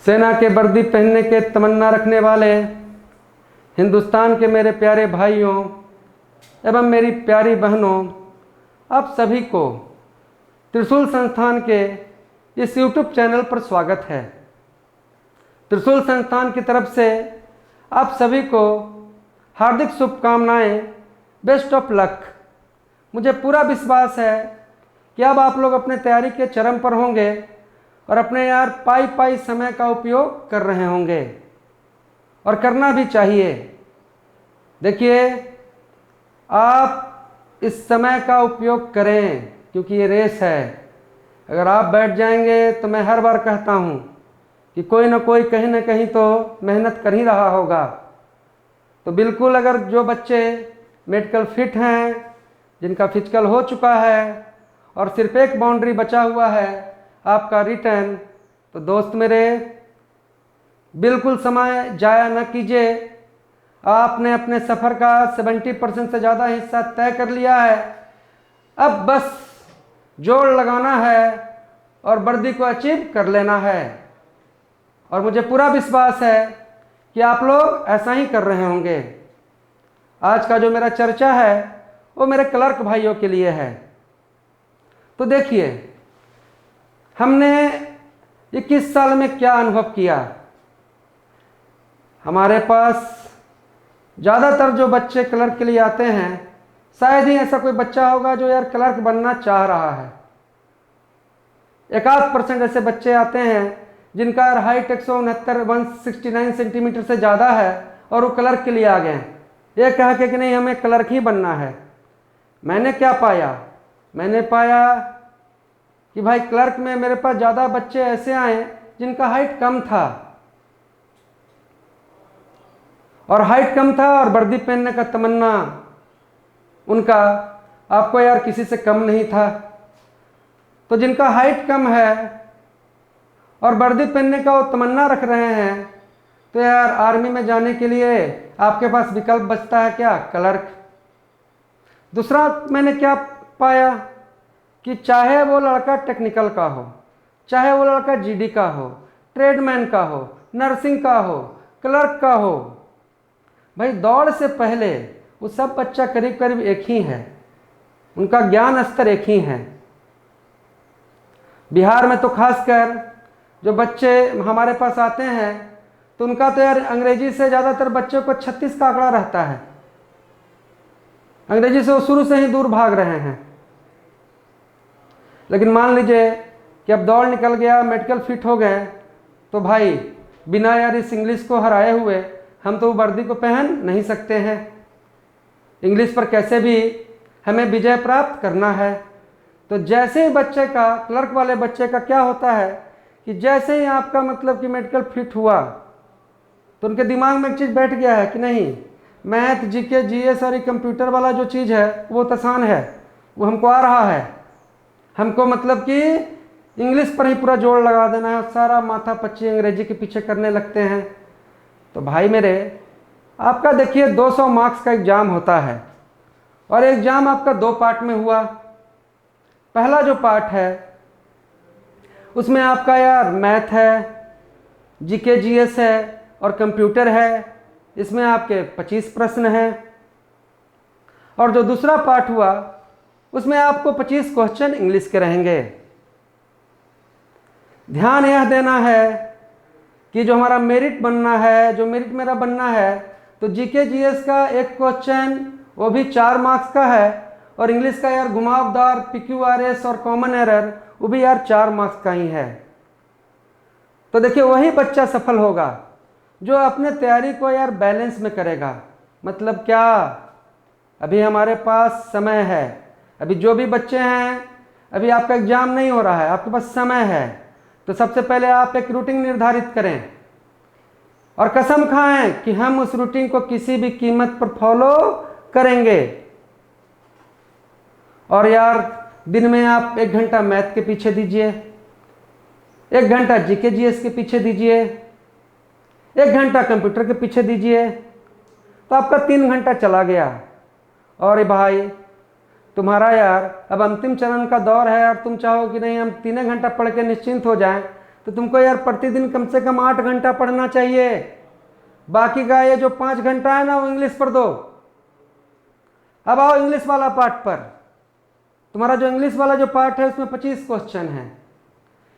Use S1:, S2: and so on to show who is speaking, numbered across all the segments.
S1: सेना के वर्दी पहनने के तमन्ना रखने वाले हिंदुस्तान के मेरे प्यारे भाइयों एवं मेरी प्यारी बहनों, आप सभी को त्रिशूल संस्थान के इस YouTube चैनल पर स्वागत है। त्रिशूल संस्थान की तरफ से आप सभी को हार्दिक शुभकामनाएं, बेस्ट ऑफ लक। मुझे पूरा विश्वास है कि अब आप लोग अपने तैयारी के चरम पर होंगे और अपने यार पाई समय का उपयोग कर रहे होंगे और करना भी चाहिए। देखिए, आप इस समय का उपयोग करें क्योंकि ये रेस है। अगर आप बैठ जाएंगे तो मैं हर बार कहता हूँ कि कोई ना कोई कहीं ना कहीं तो मेहनत कर ही रहा होगा। तो बिल्कुल, अगर जो बच्चे मेडिकल फिट हैं, जिनका फिजिकल हो चुका है और सिर्फ एक बाउंड्री बचा हुआ है आपका रिटर्न, तो दोस्त मेरे बिल्कुल समय जाया न कीजिए। आपने अपने सफ़र का 70% से ज़्यादा हिस्सा तय कर लिया है। अब बस जोड़ लगाना है और वर्दी को अचीव कर लेना है। और मुझे पूरा विश्वास है कि आप लोग ऐसा ही कर रहे होंगे। आज का जो मेरा चर्चा है वो मेरे क्लर्क भाइयों के लिए है। तो देखिए, हमने 21 साल में क्या अनुभव किया। हमारे पास ज़्यादातर जो बच्चे क्लर्क के लिए आते हैं, शायद ही ऐसा कोई बच्चा होगा जो यार क्लर्क बनना चाह रहा है। 1-8% ऐसे बच्चे आते हैं जिनका यार हाइट 169 सेंटीमीटर से ज़्यादा है और वो क्लर्क के लिए आ गए हैं, ये कह के कि नहीं हमें क्लर्क ही बनना है। मैंने क्या पाया? मैंने पाया कि भाई क्लर्क में मेरे पास ज़्यादा बच्चे ऐसे आए जिनका हाइट कम था, और हाइट कम था और वर्दी पहनने का तमन्ना उनका आपको यार किसी से कम नहीं था। तो जिनका हाइट कम है और वर्दी पहनने का वो तमन्ना रख रहे हैं, तो यार आर्मी में जाने के लिए आपके पास विकल्प बचता है क्या? क्लर्क। दूसरा मैंने क्या पाया कि चाहे वो लड़का टेक्निकल का हो, चाहे वो लड़का जीडी का हो, ट्रेडमैन का हो, नर्सिंग का हो, क्लर्क का हो, भाई दौड़ से पहले वो सब बच्चा करीब करीब एक ही है, उनका ज्ञान स्तर एक ही है। बिहार में तो खासकर जो बच्चे हमारे पास आते हैं तो उनका तो यार अंग्रेजी से ज़्यादातर बच्चों को 36 का आंकड़ा रहता है। अंग्रेजी से वो शुरू से ही दूर भाग रहे हैं। लेकिन मान लीजिए कि अब दौड़ निकल गया, मेडिकल फिट हो गए, तो भाई बिना यार इस इंग्लिश को हराए हुए हम तो वर्दी को पहन नहीं सकते हैं। इंग्लिश पर कैसे भी हमें विजय प्राप्त करना है। तो जैसे ही बच्चे का, क्लर्क वाले बच्चे का क्या होता है कि जैसे ही आपका मतलब कि मेडिकल फिट हुआ तो उनके दिमाग में एक चीज़ बैठ गया है कि नहीं, मैथ, जीके, जीएस और ये कंप्यूटर वाला जो चीज़ है वो तो आसान है, वो हमको आ रहा है। हमको मतलब कि इंग्लिश पर ही पूरा जोर लगा देना है, सारा माथा पच्ची अंग्रेजी के पीछे करने लगते हैं। तो भाई मेरे, आपका देखिए 200 मार्क्स का एग्ज़ाम होता है और एग्ज़ाम आपका 2 पार्ट में हुआ। पहला जो पार्ट है उसमें आपका यार मैथ है, जीके जीएस है और कंप्यूटर है। इसमें आपके 25 प्रश्न हैं। और जो दूसरा पार्ट हुआ उसमें आपको 25 क्वेश्चन इंग्लिश के रहेंगे। ध्यान यह देना है कि जो हमारा मेरिट बनना है, जो मेरिट मेरा बनना है, तो जीके जीएस का एक क्वेश्चन वो भी 4 मार्क्स का है और इंग्लिश का यार घुमावदार, PQRS और कॉमन एरर वो भी यार 4 मार्क्स का ही है। तो देखिए, वही बच्चा सफल होगा जो अपने तैयारी को यार बैलेंस में करेगा। मतलब क्या, अभी हमारे पास समय है। अभी जो भी बच्चे हैं, अभी आपका एग्ज़ाम नहीं हो रहा है, आपके पास समय है, तो सबसे पहले आप एक रूटीन निर्धारित करें और कसम खाएं कि हम उस रूटीन को किसी भी कीमत पर फॉलो करेंगे। और यार दिन में आप 1 घंटा मैथ के पीछे दीजिए, 1 घंटा जीके जीएस के पीछे दीजिए, 1 घंटा कंप्यूटर के पीछे दीजिए, तो आपका 3 घंटा चला गया। और भाई तुम्हारा यार अब अंतिम चरण का दौर है और तुम चाहो कि नहीं हम 3 घंटा पढ़ के निश्चिंत हो जाएं, तो तुमको यार प्रतिदिन कम से कम 8 घंटा पढ़ना चाहिए। बाकी का ये जो 5 घंटा है ना वो इंग्लिश पर दो। अब आओ इंग्लिश वाला पार्ट पर। तुम्हारा जो इंग्लिश वाला जो पार्ट है उसमें 25 क्वेश्चन है।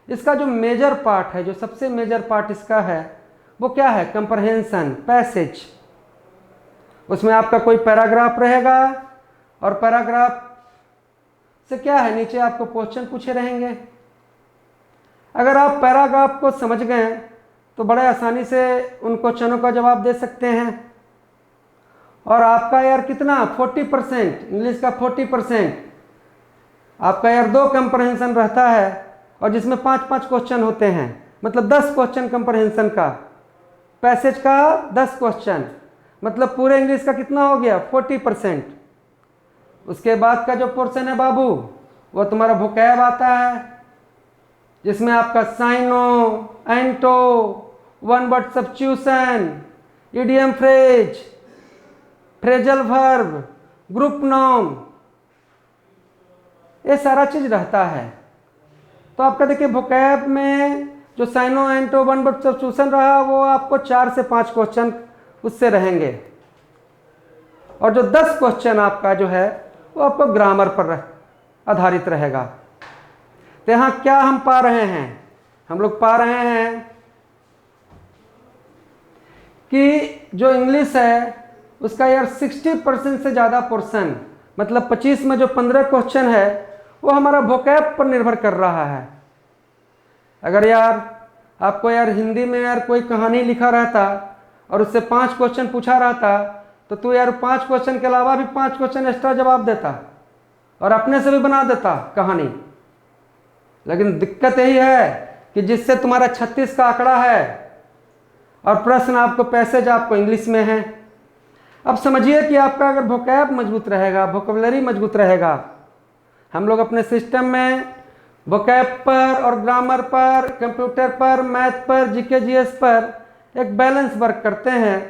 S1: इसका जो मेजर पार्ट है, जो सबसे मेजर पार्ट इसका है वो क्या है? Comprehension, passage. उसमें आपका कोई पैराग्राफ रहेगा और पैराग्राफ से क्या है, नीचे आपको क्वेश्चन पूछे रहेंगे। अगर आप पैराग्राफ को समझ गए तो बड़े आसानी से उन क्वेश्चनों का जवाब दे सकते हैं। और आपका यार कितना 40%, इंग्लिश का 40%, आपका यार 2 कंप्रहेंशन रहता है और जिसमें 5-5 क्वेश्चन होते हैं, मतलब 10 क्वेश्चन कंप्रहेंशन का, पैसेज का 10 क्वेश्चन, मतलब पूरे इंग्लिश का कितना हो गया? 40%। उसके बाद का जो पोर्शन है बाबू वो तुम्हारा वोकैब आता है, जिसमें आपका syno, anto, one word substitution, idiom phrase, phrasal verb, group noun, ये सारा चीज रहता है। तो आपका देखिए वोकैब में जो cyano, anto, one word substitution रहा वो आपको 4 से 5 क्वेश्चन उससे रहेंगे। और जो 10 क्वेश्चन आपका जो है वो आपको ग्रामर पर आधारित रहेगा। तो यहाँ क्या हम पा रहे हैं? हम लोग पा रहे हैं कि जो इंग्लिश है उसका यार 60% से ज़्यादा पोर्शन, मतलब 25 में जो 15 क्वेश्चन है वो हमारा वोकैब पर निर्भर कर रहा है। अगर यार आपको यार हिंदी में यार कोई कहानी लिखा रहता और उससे 5 क्वेश्चन पूछा रहता तो तू यार 5 क्वेश्चन के अलावा भी 5 क्वेश्चन एक्स्ट्रा जवाब देता और अपने से भी बना देता कहानी। लेकिन दिक्कत यही है कि जिससे तुम्हारा 36 का आंकड़ा है और प्रश्न आपको, पैसेज आपको इंग्लिश में है। अब समझिए कि आपका अगर वोकैब मजबूत रहेगा, वोकैबुलरी मजबूत रहेगा, हम लोग अपने सिस्टम में वोकैब पर और ग्रामर पर, कंप्यूटर पर, मैथ पर, जीके जीएस पर एक बैलेंस वर्क करते हैं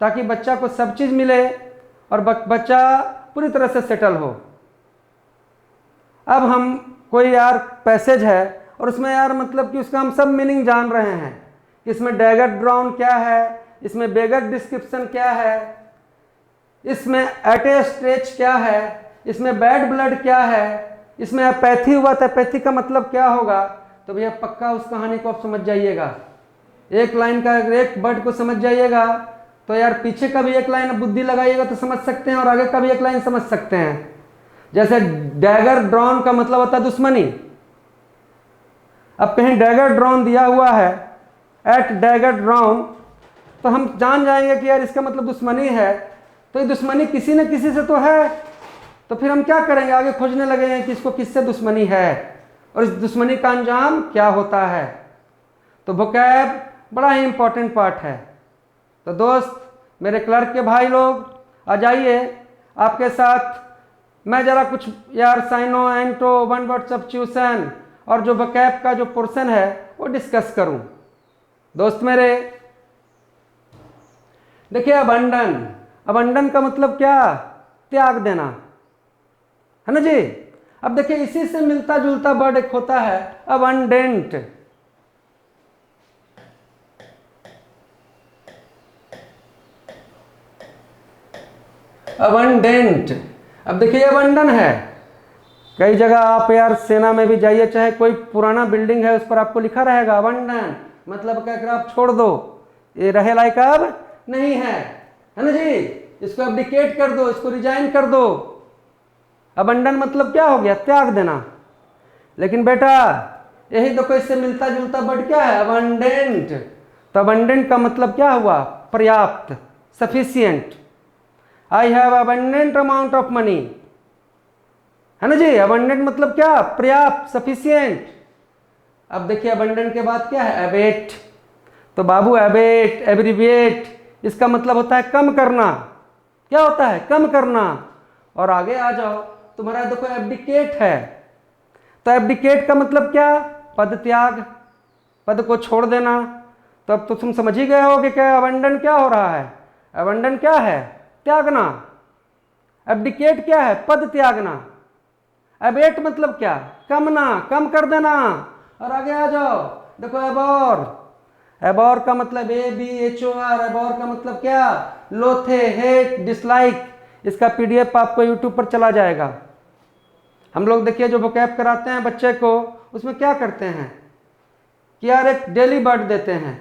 S1: ताकि बच्चा को सब चीज़ मिले और बच्चा पूरी तरह से सेटल हो। अब हम कोई यार पैसेज है और उसमें यार मतलब कि उसका हम सब मीनिंग जान रहे हैं, इसमें डैगर ड्राउन क्या है, इसमें बेगर डिस्क्रिप्शन क्या है, इसमें एट ए स्ट्रेच क्या है, इसमें बैड ब्लड क्या है, इसमें अपैथी हुआ था, अपैथी का मतलब क्या होगा। तो भैया पक्का उस कहानी को आप समझ जाइएगा। एक लाइन का एक वर्ड को समझ जाइएगा तो यार पीछे का भी एक लाइन बुद्धि लगाइएगा तो समझ सकते हैं और आगे का भी एक लाइन समझ सकते हैं। जैसे डैगर ड्रॉन का मतलब होता है दुश्मनी। अब कहीं डैगर ड्रॉन दिया हुआ है, एट डैगर ड्रॉन, तो हम जान जाएंगे कि यार इसका मतलब दुश्मनी है। तो ये दुश्मनी किसी न किसी से तो है, तो फिर हम क्या करेंगे? आगे खोजने लगेंगे कि इसको किससे दुश्मनी है और इस दुश्मनी का अंजाम क्या होता है। तो वोकैब बड़ा ही इंपॉर्टेंट पार्ट है। तो दोस्त, मेरे क्लर्क के भाई लोग, आ जाइए, आपके साथ मैं ज़रा कुछ यार cyano, anto, one word substitution और जो वोकैब का जो पोर्शन है वो डिस्कस करूं। दोस्त मेरे, देखिए अबंडन, अबंडन का मतलब क्या? त्याग देना, है ना जी। अब देखिए इसी से मिलता जुलता वर्ड एक होता है अबंडेंट। अबंडेंट, अब देखिए अबंडन है। कई जगह आप यार सेना में भी जाइए, चाहे कोई पुराना बिल्डिंग है उस पर आपको लिखा रहेगा अबंडन, मतलब क्या कर आप छोड़ दो, ये रहे लायक अब नहीं है ना जी, इसको एब्डिकेट कर दो, इसको रिजाइन कर दो। अबंडन मतलब क्या हो गया? त्याग देना। लेकिन बेटा यही देखो इससे मिलता जुलता वर्ड क्या है? अबंडेंट। तो अबंडेंट का मतलब क्या हुआ? पर्याप्त, sufficient. I have abundant amount of money, है ना जी। अबंडेंट मतलब क्या? पर्याप्त, सफिशिएंट। अब देखिए अबंडेंट के बाद क्या है? एबेट। तो बाबू एबेट, एब्रीविएट, इसका मतलब होता है कम करना। क्या होता है? कम करना। और आगे आ जाओ, तुम्हारा देखो एब्डिकेट है। तो एब्डिकेट का मतलब क्या? पद त्याग, पद को छोड़ देना। तो अब तो तुम समझ ही गए हो कि क्या अबंडन क्या हो रहा है? अबंडन क्या है? त्यागना। एब्डिकेट क्या है? पद त्यागना। एबेट मतलब क्या? कमना, कम कर देना। और आगे आ जाओ, देखो एबोर, एबोर का मतलब ABOR, एबोर का मतलब क्या, लोथे, हेट, डिसलाइक। इसका PDF आपको YouTube पर चला जाएगा। हम लोग देखिए जो वोकैब कराते हैं बच्चे को, उसमें क्या करते हैं कि यार एक डेली वर्ड देते हैं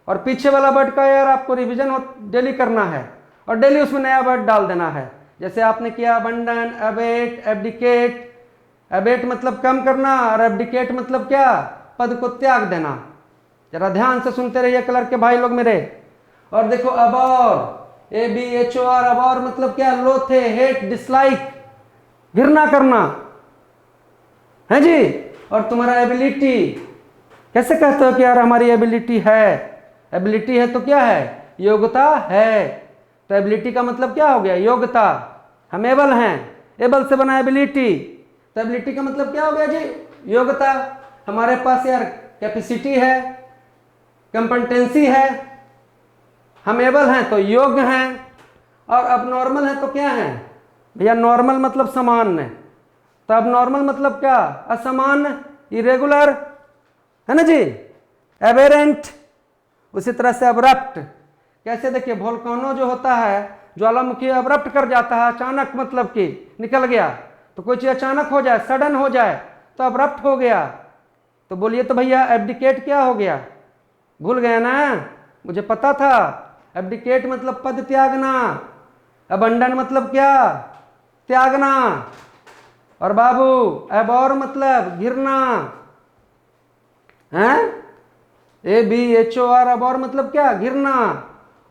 S1: और पीछे वाला वर्ड का यार आपको रिवीजन डेली करना है और डेली उसमें नया वर्ड डाल देना है। जैसे आपने किया अबंडन, अबेट, एब्डिकेट। अबेट मतलब कम करना और एब्डिकेट मतलब क्या, पद को त्याग देना। जरा ध्यान से सुनते रहिए कलर के भाई लोग मेरे। और देखो अबॉर, ABOR, अबॉर मतलब क्या, लोथे, हेट, डिसलाइक, घृणा करना है जी। और तुम्हारा एबिलिटी, कैसे कहते हो कि यार हमारी एबिलिटी है, एबिलिटी है तो क्या है, योग्यता है। तो एबिलिटी का मतलब क्या हो गया, योग्यता। हम एबल हैं, एबल से बना एबिलिटी, तो एबिलिटी का मतलब क्या हो गया जी, योग्यता। हमारे पास यार कैपेसिटी है, कंपटेंसी है, हम एबल हैं तो योग्य हैं। और अब नॉर्मल है तो क्या है भैया, नॉर्मल मतलब सामान्य, तो अब नॉर्मल मतलब क्या, असामान्य, इरेगुलर, है ना जी, एबेरेंट। उसी तरह से अब्रप्ट, कैसे देखिए वोल्केनो जो होता है, ज्वालामुखी अब्रप्ट कर जाता है, अचानक मतलब कि निकल गया। तो कोई चीज अचानक हो जाए, सडन हो जाए तो अब्रप्ट हो गया। तो बोलिए तो भैया एब्डिकेट क्या हो गया, भूल गया ना, मुझे पता था। एब्डिकेट मतलब पद त्यागना, अबंडन मतलब क्या, त्यागना। और बाबू एबोर मतलब घिरना है, ABOR, अबोर मतलब क्या, घिरना।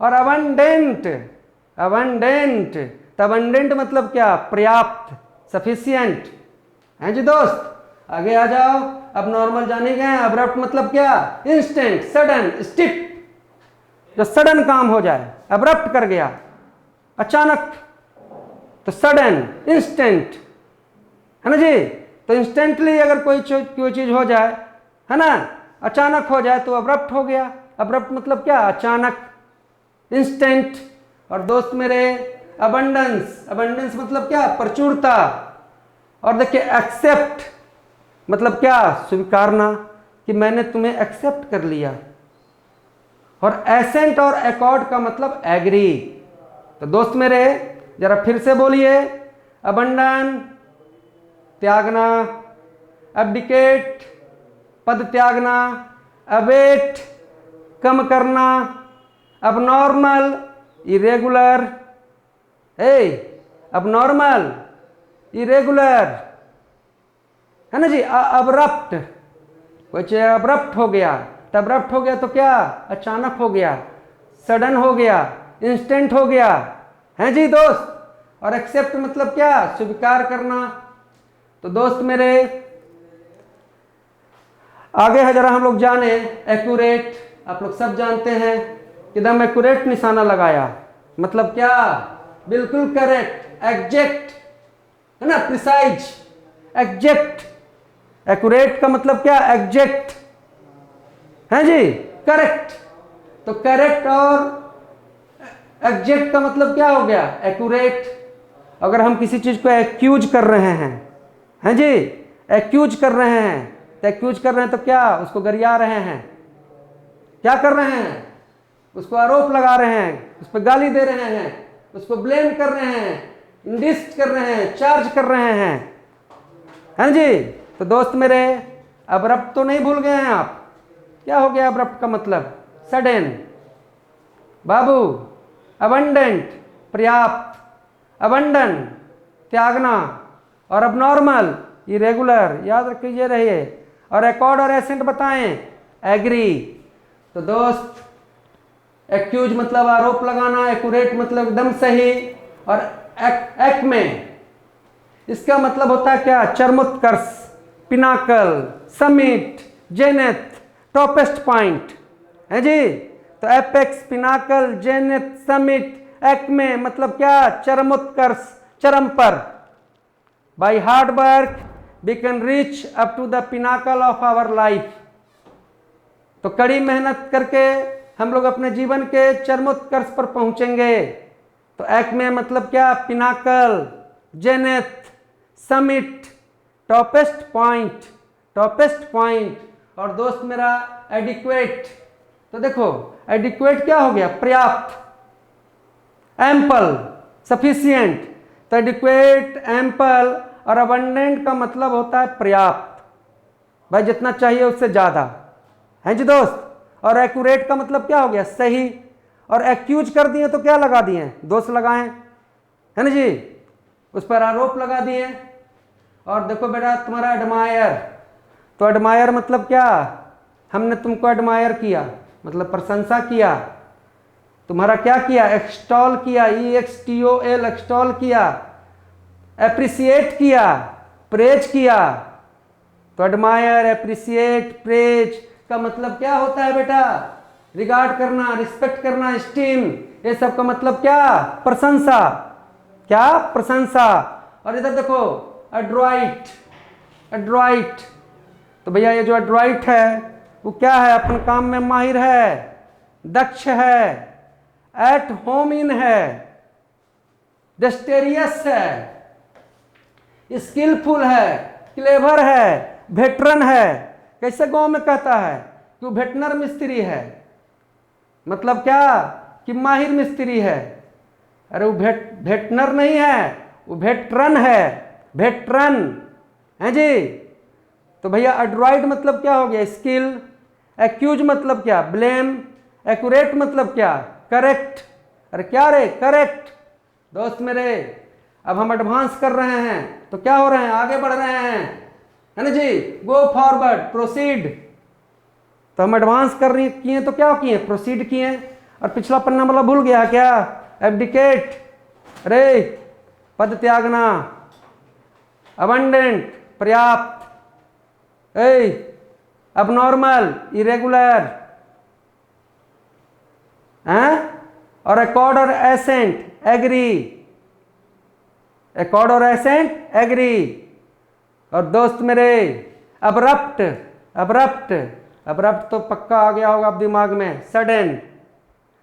S1: और अबंडेंट, अबंडेंट, तो अबंडेंट मतलब क्या, पर्याप्त, सफिशियंट है जी दोस्त। आगे आ जाओ, अब नॉर्मल जाने गए। अब्रप्ट मतलब क्या, इंस्टेंट, सडन, स्टिप, जो सडन काम हो जाए, अब्रप्ट कर गया, अचानक, तो सडन, इंस्टेंट, है ना जी। तो इंस्टेंटली अगर कोई चीज हो जाए, है ना, अचानक हो जाए तो अब्रप्ट हो गया। अब्रप्ट मतलब क्या, अचानक, इंस्टेंट। और दोस्त मेरे अबंडेंस, अबंडेंस मतलब क्या, प्रचुरता। और देखिए एक्सेप्ट मतलब क्या, स्वीकारना, कि मैंने तुम्हें एक्सेप्ट कर लिया। और एसेंट और एकॉर्ड का मतलब एग्री। तो दोस्त मेरे जरा फिर से बोलिए, अबंडन त्यागना, एब्डिकेट पद त्यागना, अबेट कम करना, अबनॉर्मल इरेगुलर, अबनॉर्मल इरेगुलर, है ना जी। अब्रप्ट, कोई चीज अब्रप्ट हो गया, तो अब्रप्ट हो गया तो क्या, अचानक हो गया, सडन हो गया, इंस्टेंट हो गया, है जी दोस्त। और एक्सेप्ट मतलब क्या, स्वीकार करना। तो दोस्त मेरे आगे है जरा हम लोग जाने एक्यूरेट। आप लोग सब जानते हैं एकदम एक्यूरेट निशाना लगाया मतलब क्या, बिल्कुल करेक्ट, एग्जैक्ट, है ना, प्रिसाइज, एग्जैक्ट। एक्यूरेट का मतलब क्या, एग्जैक्ट, है जी, करेक्ट। तो करेक्ट और एग्जैक्ट का मतलब क्या हो गया, एक्यूरेट। अगर हम किसी चीज को एक्यूज कर रहे हैं जी, एक्यूज कर रहे हैं, तो एक्यूज कर रहे हैं तो क्या, उसको गरिया रहे हैं, क्या कर रहे हैं, उसको आरोप लगा रहे हैं, उस पर गाली दे रहे हैं, उसको ब्लेम कर रहे हैं, इंडिस्ट कर रहे हैं, चार्ज कर रहे हैं जी। तो दोस्त मेरे अब्रप्ट तो नहीं भूल गए हैं आप, क्या हो गया अब्रप्ट का मतलब, सडन, बाबू अबंडेंट पर्याप्त, अबंडन त्यागना, और अबनॉर्मल इरेगुलर, याद रखिए रहिए। और एकॉर्ड और एसेंट बताएं, एग्री। तो दोस्त एक्यूज मतलब आरोप लगाना, एक्यूरेट मतलब एकदम सही, और एक में इसका मतलब होता है क्या, चरमोत्कर्ष, pinnacle, summit, zenith, toppest point, है जी। तो apex, pinnacle, zenith, summit, acme मतलब क्या, चरमोत्कर्ष, चरम पर। By hard work we can reach up to the pinnacle of our life. तो कड़ी मेहनत करके हम लोग अपने जीवन के चरमोत्कर्ष पर पहुंचेंगे। तो एक्मे मतलब क्या, pinnacle, zenith, summit, toppest point, toppest point. और दोस्त मेरा एडिक्वेट। तो देखो एडिक्वेट क्या हो गया, पर्याप्त, एम्पल, सफिशिएंट। तो एडिक्वेट, एम्पल और अबंडेंट का मतलब होता है पर्याप्त, भाई जितना चाहिए उससे ज्यादा, है जी दोस्त। और एक्यूरेट का मतलब क्या हो गया, सही। और एक्यूज कर दिए तो क्या लगा दिए, दोष लगाए, है ना जी, उस पर आरोप लगा दिए। और देखो बेटा तुम्हारा एडमायर, तो एडमायर मतलब क्या, हमने तुमको एडमायर किया मतलब प्रशंसा किया, तुम्हारा क्या किया, एक्सटॉल किया, EXTOL, एक्सटॉल किया, एप्रिसिएट किया, प्रेज किया। तो एडमायर, एप्रिसिएट, प्रेज का मतलब क्या होता है बेटा, रिगार्ड करना, रिस्पेक्ट करना, स्टीम, ये सब का मतलब क्या, प्रशंसा, क्या, प्रशंसा। और इधर देखो एड्रॉइट, एड्रॉइट, तो भैया ये जो एड्रॉइट है वो क्या है, अपन काम में माहिर है, दक्ष है, एट होम इन है, डेस्टेरियस है, स्किलफुल है, क्लेवर है, वेटरन है। कैसे गांव में कहता है कि वो वेटनर मिस्त्री है, मतलब क्या कि माहिर मिस्त्री है। अरे वो वेटनर नहीं है, वो वेटरन है, वेटरन है जी। तो भैया एड्रॉइड मतलब क्या हो गया, स्किल। एक्यूज मतलब क्या, ब्लेम। एक्यूरेट मतलब क्या, करेक्ट। अरे क्या रे, करेक्ट। दोस्त मेरे अब हम एडवांस कर रहे हैं तो क्या हो रहे हैं, आगे बढ़ रहे हैं, है ना जी, गो फॉरवर्ड, प्रोसीड। तो हम एडवांस कर रही किए तो क्या किए, प्रोसीड किए। और पिछला पन्ना मतलब भूल गया क्या, एब्डिकेट, अरे पद त्यागना, अबंडेंट, पर्याप्त, अबनॉर्मल, इरेगुलर, हैं, और एकॉर्ड और एसेंट, एग्री, एकॉर्ड और एसेंट, एग्री। और दोस्त मेरे अब्रप्ट, अब्रप्ट, अब्रप्ट तो पक्का आ गया होगा आप दिमाग में, सडन।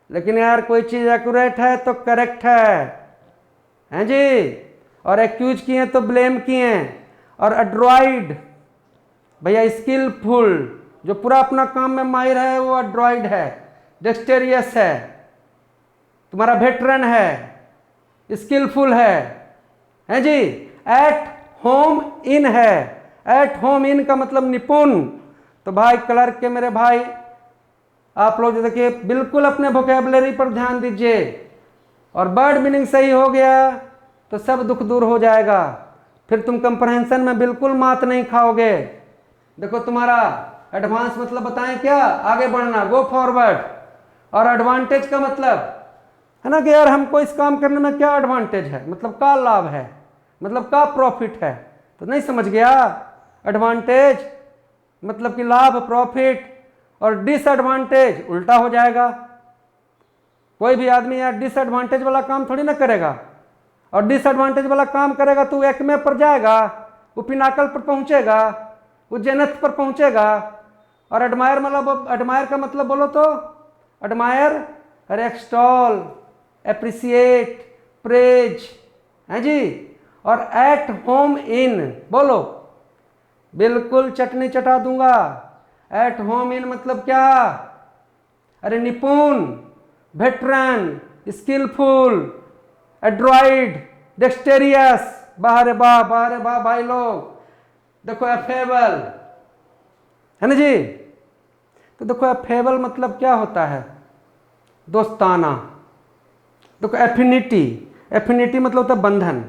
S1: लेकिन यार कोई चीज एक्यूरेट है तो करेक्ट है जी। और एक्यूज किए तो ब्लेम किए। और एड्रॉइड भैया स्किलफुल, जो पूरा अपना काम में माहिर है वो एड्रॉइड है, डेक्सटेरियस है, तुम्हारा वेटरन है, स्किलफुल है जी। एट होम इन है, एट होम इन का मतलब निपुण। तो भाई क्लर्क के मेरे भाई आप लोग देखिए बिल्कुल अपने वोकैबुलरी पर ध्यान दीजिए, और वर्ड मीनिंग सही हो गया तो सब दुख दूर हो जाएगा, फिर तुम कंप्रहेंशन में बिल्कुल मात नहीं खाओगे। देखो तुम्हारा एडवांस मतलब बताएं क्या, आगे बढ़ना, गो फॉरवर्ड। और एडवांटेज का मतलब है ना कि यार हमको इस काम करने में क्या एडवांटेज है, मतलब का लाभ है, मतलब का प्रॉफिट है। तो नहीं समझ गया, एडवांटेज मतलब कि लाभ, प्रॉफिट। और डिसएडवांटेज उल्टा हो जाएगा, कोई भी आदमी यार डिसएडवांटेज वाला काम थोड़ी ना करेगा, और डिसएडवांटेज वाला काम करेगा तो एक्मे पर जाएगा, वो पिनाकल पर पहुंचेगा, वो जेनथ पर पहुंचेगा। और एडमायर मतलब, एडमायर का मतलब बोलो तो, एडमायर, अरे एक्सटॉल, एप्रिसिएट, प्रेज, है जी। और एट होम इन बोलो, बिल्कुल चटनी चटा दूंगा। एट होम इन मतलब क्या, अरे निपुण, वेटरन, स्किलफुल, एड्रॉइड, डेक्सटेरियस। बाहरे वाह, बाहरे वाह भाई लोग। देखो एफेबल, है ना जी। तो देखो एफेबल मतलब क्या होता है, दोस्ताना। देखो एफिनिटी, एफिनिटी मतलब होता है बंधन।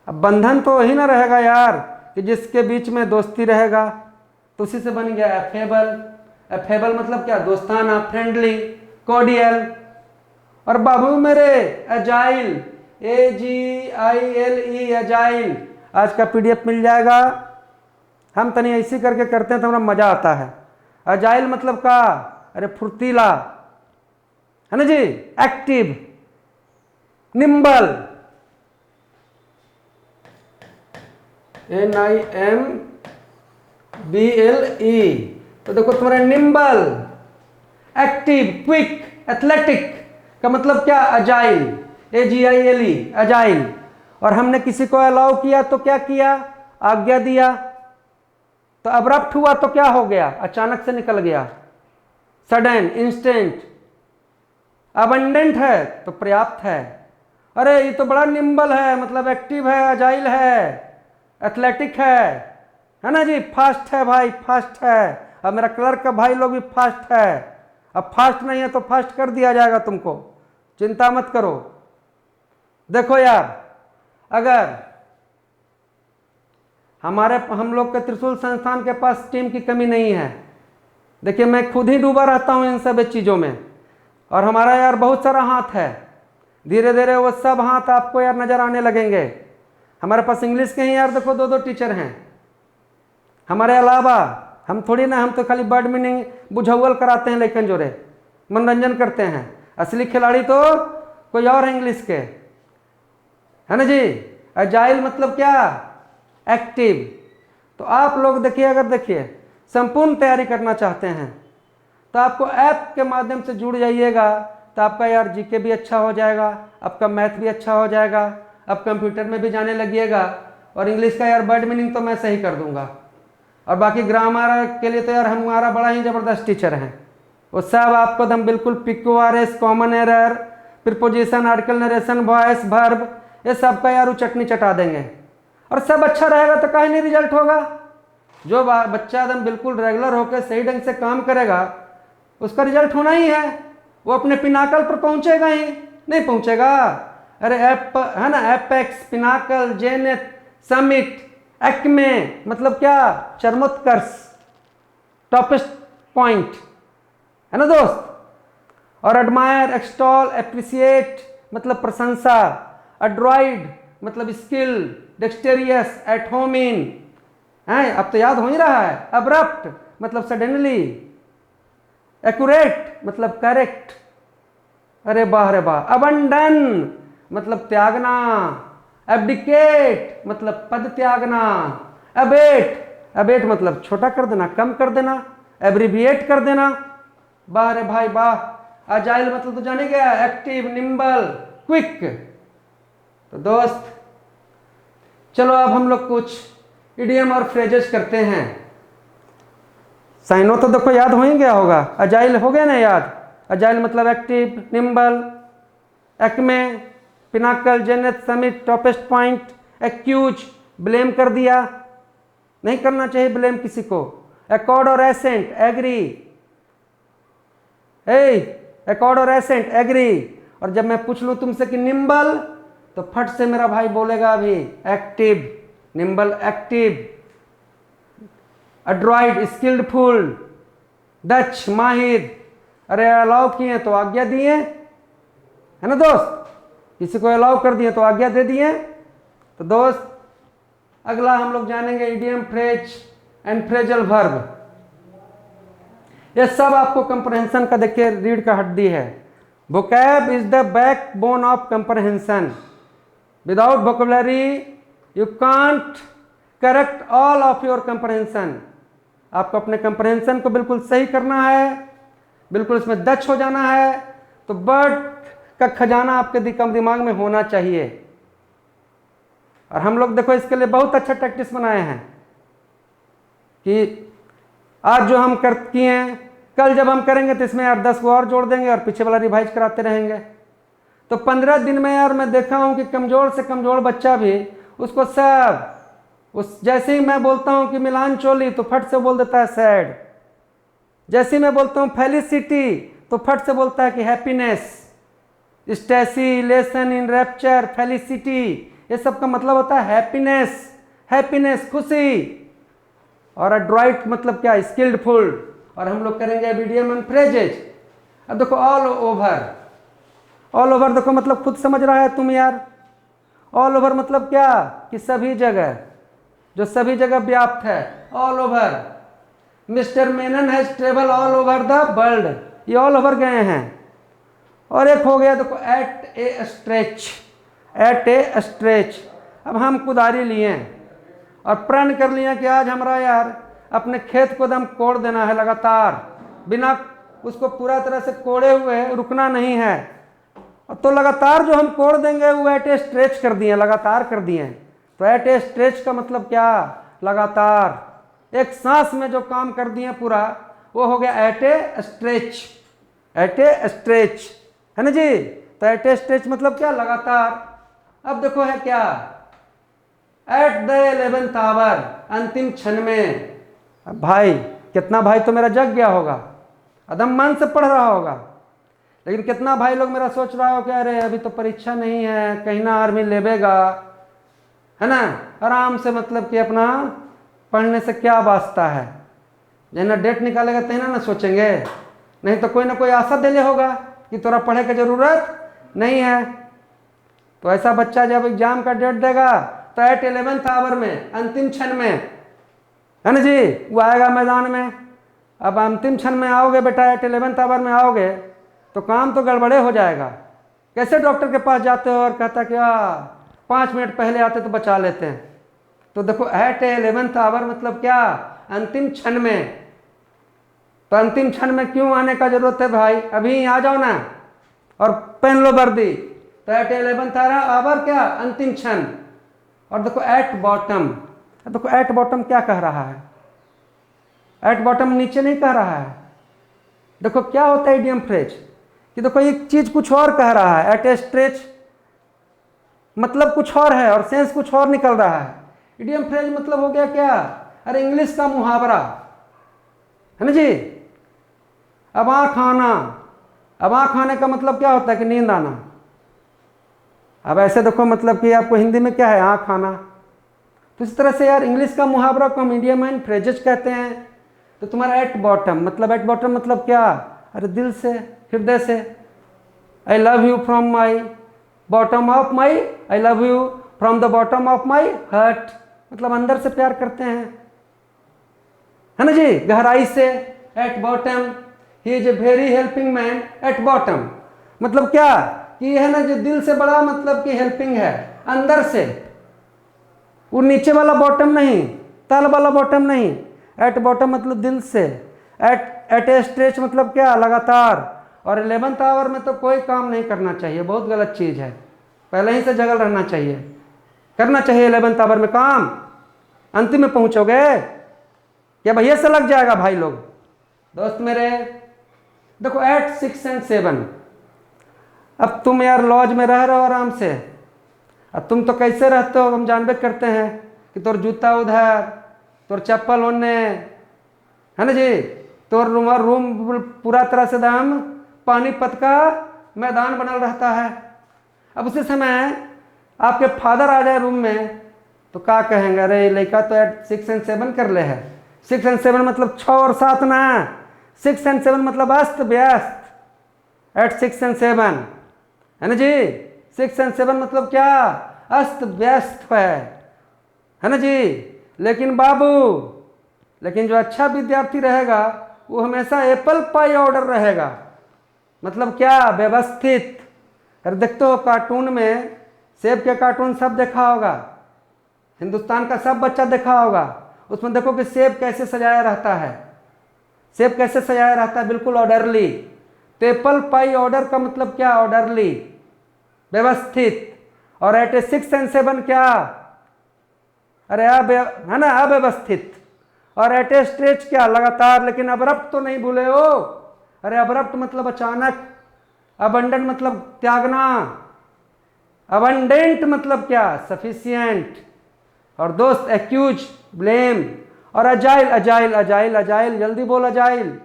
S1: अब बंधन तो वही ना रहेगा यार कि जिसके बीच में दोस्ती रहेगा, तो उसी से बन गया एफेबल। एफेबल मतलब क्या, दोस्ताना, फ्रेंडली, कोडियल। और बाबू मेरे एजाइल, AGILE, एजाइल, आज का PDF मिल जाएगा। हम तनी ऐसी करके करते हैं तो हमारा मजा आता है। एजाइल मतलब का, अरे फुर्तीला, है ना जी, एक्टिव, निम्बल, NIMBLE। तो देखो तुम्हारा निम्बल, एक्टिव, क्विक, एथलेटिक का मतलब क्या, अजाइल, AGILE, अजाइल। और हमने किसी को अलाउ किया तो क्या किया, आज्ञा दिया, तो अब्रप्ट हुआ तो क्या हो गया, अचानक से निकल गया, सडन, इंस्टेंट। अबंडेंट है तो पर्याप्त है। अरे ये तो बड़ा निम्बल है, मतलब एक्टिव है, अजाइल है, एथलेटिक है ना जी, फास्ट है भाई, फास्ट है। अब मेरा क्लर्क का भाई लोग भी फास्ट है। अब फास्ट नहीं है तो फास्ट कर दिया जाएगा तुमको, चिंता मत करो। देखो यार, अगर हम लोग के त्रिशूल संस्थान के पास टीम की कमी नहीं है। देखिए मैं खुद ही डूबा रहता हूं इन सब चीज़ों में, और हमारा यार बहुत सारा हाथ है। धीरे धीरे वो सब हाथ आपको यार नज़र आने लगेंगे। हमारे पास इंग्लिश के ही यार देखो 2-2 टीचर हैं। हमारे अलावा हम थोड़ी ना, हम तो खाली वर्ड मीनिंग बुझावल कराते हैं, लेकिन जोरे मनोरंजन करते हैं। असली खिलाड़ी तो कोई और है इंग्लिश के, है ना जी। अजाइल मतलब क्या, एक्टिव। तो आप लोग देखिए, अगर देखिए संपूर्ण तैयारी करना चाहते हैं तो आपको ऐप के माध्यम से जुड़ जाइएगा, तो आपका यार जीके भी अच्छा हो जाएगा, आपका मैथ भी अच्छा हो जाएगा, आप कंप्यूटर में भी जाने लगिएगा, और इंग्लिश का यार वर्ड मीनिंग तो मैं सही कर दूंगा। और बाकी ग्रामर के लिए तो यार हमारा बड़ा ही ज़बरदस्त टीचर हैं, वो सब आपको एकदम बिल्कुल PQRS, common error, preposition, article, narration, voice, verb, ये सब का यार वो चटनी चटा देंगे। और सब अच्छा रहेगा तो काहे नहीं रिजल्ट होगा। जो बच्चा एकदम बिल्कुल रेगुलर होकर सही ढंग से काम करेगा उसका रिजल्ट होना ही है। वो अपने पिनाकल पर पहुंचेगा ही नहीं पहुंचेगा। अरे एप है ना, apex, Pinnacle, zenith, summit, acme मतलब क्या, चरमोत्कर्ष, टॉपेस्ट पॉइंट, है ना दोस्त। और एडमायर, एक्सटॉल, एप्रिसिएट मतलब प्रशंसा, एड्रॉइड मतलब स्किल, डेक्सटेरियस, एट होम इन, है अब तो याद हो ही रहा है। अब्रप्ट मतलब सडनली, एक्यूरेट मतलब करेक्ट, अरे वाह रे वाह। अबंडन मतलब त्यागना, एब्डिकेट मतलब पद त्यागना, अबेट मतलब छोटा कर देना, कम कर देना, एब्रीविएट कर देना, वाह रे भाई वाह। अजाइल मतलब तो जाने गया, एक्टिव, निम्बल, क्विक। तो दोस्त चलो अब हम लोग कुछ इडियम और फ्रेजेस करते हैं। साइनो तो देखो याद हो ही गया होगा, अजाइल हो गया ना याद। अजाइल मतलब active, nimble, acme, pinnacle, zenith, summit, toppest point, accuse, blame कर दिया, नहीं करना चाहिए ब्लेम किसी को। एकॉर्ड और एसेंट, एग्री, एकॉर्ड और एसेंट, एग्री। और जब मैं पूछ लूं तुमसे कि निम्बल, तो फट से मेरा भाई बोलेगा अभी active, nimble active. Adroit skilledful, डच माहिर, अरे अलाउ किए तो आज्ञा दिए, है ना दोस्त। किसी को अलाउ कर दिए तो आज्ञा दे दिए। तो दोस्त अगला हम लोग जानेंगे idiom, phrase and phrasal verb. ये सब आपको कंप्रहेंशन का देखिए रीढ़ का हड्डी है। Vocab is the backbone of comprehension. Without vocabulary you can't correct all of your comprehension. आपको अपने कंप्रहेंशन को बिल्कुल सही करना है, बिल्कुल इसमें दक्ष हो जाना है। तो वर्ड का खजाना आपके दिमाग में होना चाहिए। और हम लोग देखो इसके लिए बहुत अच्छा प्रैक्टिस बनाए हैं कि आज जो हम किए हैं, कल जब हम करेंगे तो इसमें यार 10 को और जोड़ देंगे और पीछे वाला रिवाइज कराते रहेंगे। तो 15 दिन में यार मैं देखा हूं कि कमजोर से कमजोर बच्चा भी उसको सब उस जैसे ही मैं बोलता हूं कि मिलान चोली तो फट से बोल देता है सैड। जैसे ही मैं बोलता हूं फेलिसिटी तो फट से बोलता है कि happiness. Ecstasy, elation in rapture, felicity, ये सब का मतलब होता है हैप्पीनेस, हैप्पीनेस खुशी। और एड्रॉइट मतलब क्या, स्किल्डफुल। और हम लोग करेंगे इडियम एंड फ्रेजेज। अब देखो ऑल ओवर, ऑल ओवर देखो मतलब खुद समझ रहा है तुम यार। ऑल ओवर मतलब क्या, कि सभी जगह, जो सभी जगह व्याप्त है, all over. Mister Menon has travel all over the world, ये ऑल ओवर गए हैं। और एक हो गया देखो एट ए स्ट्रेच, एट ए स्ट्रेच। अब हम कुदारी लिए और प्रण कर लिया कि आज हमारा यार अपने खेत को एकदम कोड़ देना है लगातार, बिना उसको पूरा तरह से कोड़े हुए रुकना नहीं है। तो लगातार जो हम कोड़ देंगे वो एट ए स्ट्रेच कर दिए, लगातार कर दिए। तो एट ए स्ट्रेच का मतलब क्या, लगातार। एक सांस में जो काम कर दिए पूरा, वो हो गया एट ए स्ट्रेच, एट ए स्ट्रेच, है ना जी। तो एट ए स्ट्रेच मतलब क्या, लगातार। अब देखो है क्या, एट द 11th आवर, अंतिम क्षण में। अब भाई कितना भाई तो मेरा जग गया होगा, एकदम मन से पढ़ रहा होगा, लेकिन कितना भाई लोग मेरा सोच रहा हो कि अरे अभी तो परीक्षा नहीं है, कहीं ना आर्मी लेवेगा, है ना, आराम से मतलब कि अपना पढ़ने से क्या वास्ता है, जब ना डेट निकालेगा तही ना सोचेंगे, नहीं तो कोई ना कोई आशा दे ले होगा कि तोरा पढ़े की जरूरत नहीं है। तो ऐसा बच्चा जब एग्जाम का डेट देगा तो एट 11th आवर में, अंतिम क्षण में, है ना जी, वो आएगा मैदान में। अब अंतिम क्षण में आओगे बेटा, एट 11th आवर में आओगे तो काम तो गड़बड़े हो जाएगा। कैसे डॉक्टर के पास जाते हो और कहता कि 5 मिनट पहले आते तो बचा लेते हैं। तो देखो एट 11th आवर मतलब क्या, अंतिम क्षण में। तो अंतिम क्षण में क्यों आने का जरूरत है भाई, अभी आ जाओ ना और पहन लो वर्दी। तो एट 11th आवर क्या, अंतिम क्षण। और देखो एट बॉटम, देखो एट बॉटम क्या कह रहा है, एट बॉटम नीचे नहीं कह रहा है। देखो क्या होता है इडियम फ्रेज, कि देखो एक चीज कुछ और कह रहा है, एट ए स्ट्रेच मतलब कुछ और है और सेंस कुछ और निकल रहा है। इडियम फ्रेज मतलब हो गया क्या, अरे इंग्लिश का मुहावरा, है ना जी। अब आँख आना, अब आँख आने का मतलब क्या होता है कि नींद आना। अब ऐसे देखो मतलब कि आपको हिंदी में क्या है, आँख आना। तो इस तरह से यार इंग्लिश का मुहावरा को हम इडियम एंड फ्रेजेज कहते हैं। तो तुम्हारा एट बॉटम मतलब, एट बॉटम मतलब क्या, अरे दिल से, हृदय से। I love you from my bottom of my, I love you from the bottom of my heart, मतलब अंदर से प्यार करते हैं, है ना जी, गहराई से। At bottom, he is a very helping man at bottom, मतलब क्या कि यह है ना जो दिल से बड़ा मतलब कि हेल्पिंग है, अंदर से। वो नीचे वाला बॉटम नहीं, तल वाला बॉटम नहीं। एट बॉटम मतलब दिल से। एट ए स्ट्रेच मतलब क्या, लगातार। और 11th आवर में तो कोई काम नहीं करना चाहिए, बहुत गलत चीज़ है, पहले ही से जगल रहना चाहिए, करना चाहिए 11th आवर में काम। अंतिम में पहुंचोगे क्या भैया से लग जाएगा भाई लोग, दोस्त मेरे। देखो एट 6 and 7, अब तुम यार लॉज में रह रहे हो आराम से। अब तुम तो कैसे रहते हो हम जानबे करते हैं, कि तोर जूता उधर, तोर चप्पल ओने, है ना जी, तोर रूम पूरा तरह से दाम पानीपत का मैदान बनल रहता है। अब उसी समय आपके फादर आ जाए रूम में तो क्या कहेंगे, अरे लड़का तो एट 6 and 7 कर ले है। 6 and 7 मतलब 6 और 7 ना, 6 and 7 मतलब अस्त व्यस्त। एट 6 and 7, है ना जी, 6 and 7 मतलब क्या, अस्त व्यस्त है ना जी। लेकिन बाबू, लेकिन जो अच्छा विद्यार्थी रहेगा वो हमेशा एप्पल पाई ऑर्डर रहेगा, मतलब क्या, व्यवस्थित। अरे देखते हो कार्टून में, सेब के कार्टून सब देखा होगा, हिंदुस्तान का सब बच्चा देखा होगा। उसमें देखो कि सेब कैसे सजाया रहता है, सेब कैसे सजाया रहता है, बिल्कुल ऑर्डरली। तो एप्पल पाई ऑर्डर का मतलब क्या, ऑर्डरली, व्यवस्थित। और एट 6 and 7 क्या, अरे है ना, अव्यवस्थित। और एट ए स्ट्रेच क्या, लगातार। लेकिन अबरप्ट तो नहीं भूले हो, अरे अबरप्ट मतलब अचानक, अबंडेंट मतलब त्यागना, अबंडेंट मतलब क्या, सफिशिएंट। और दोस्त एक्यूज, ब्लेम। और अजाइल, अजाइल अजाइल अजाइल, जल्दी बोल अजाइल,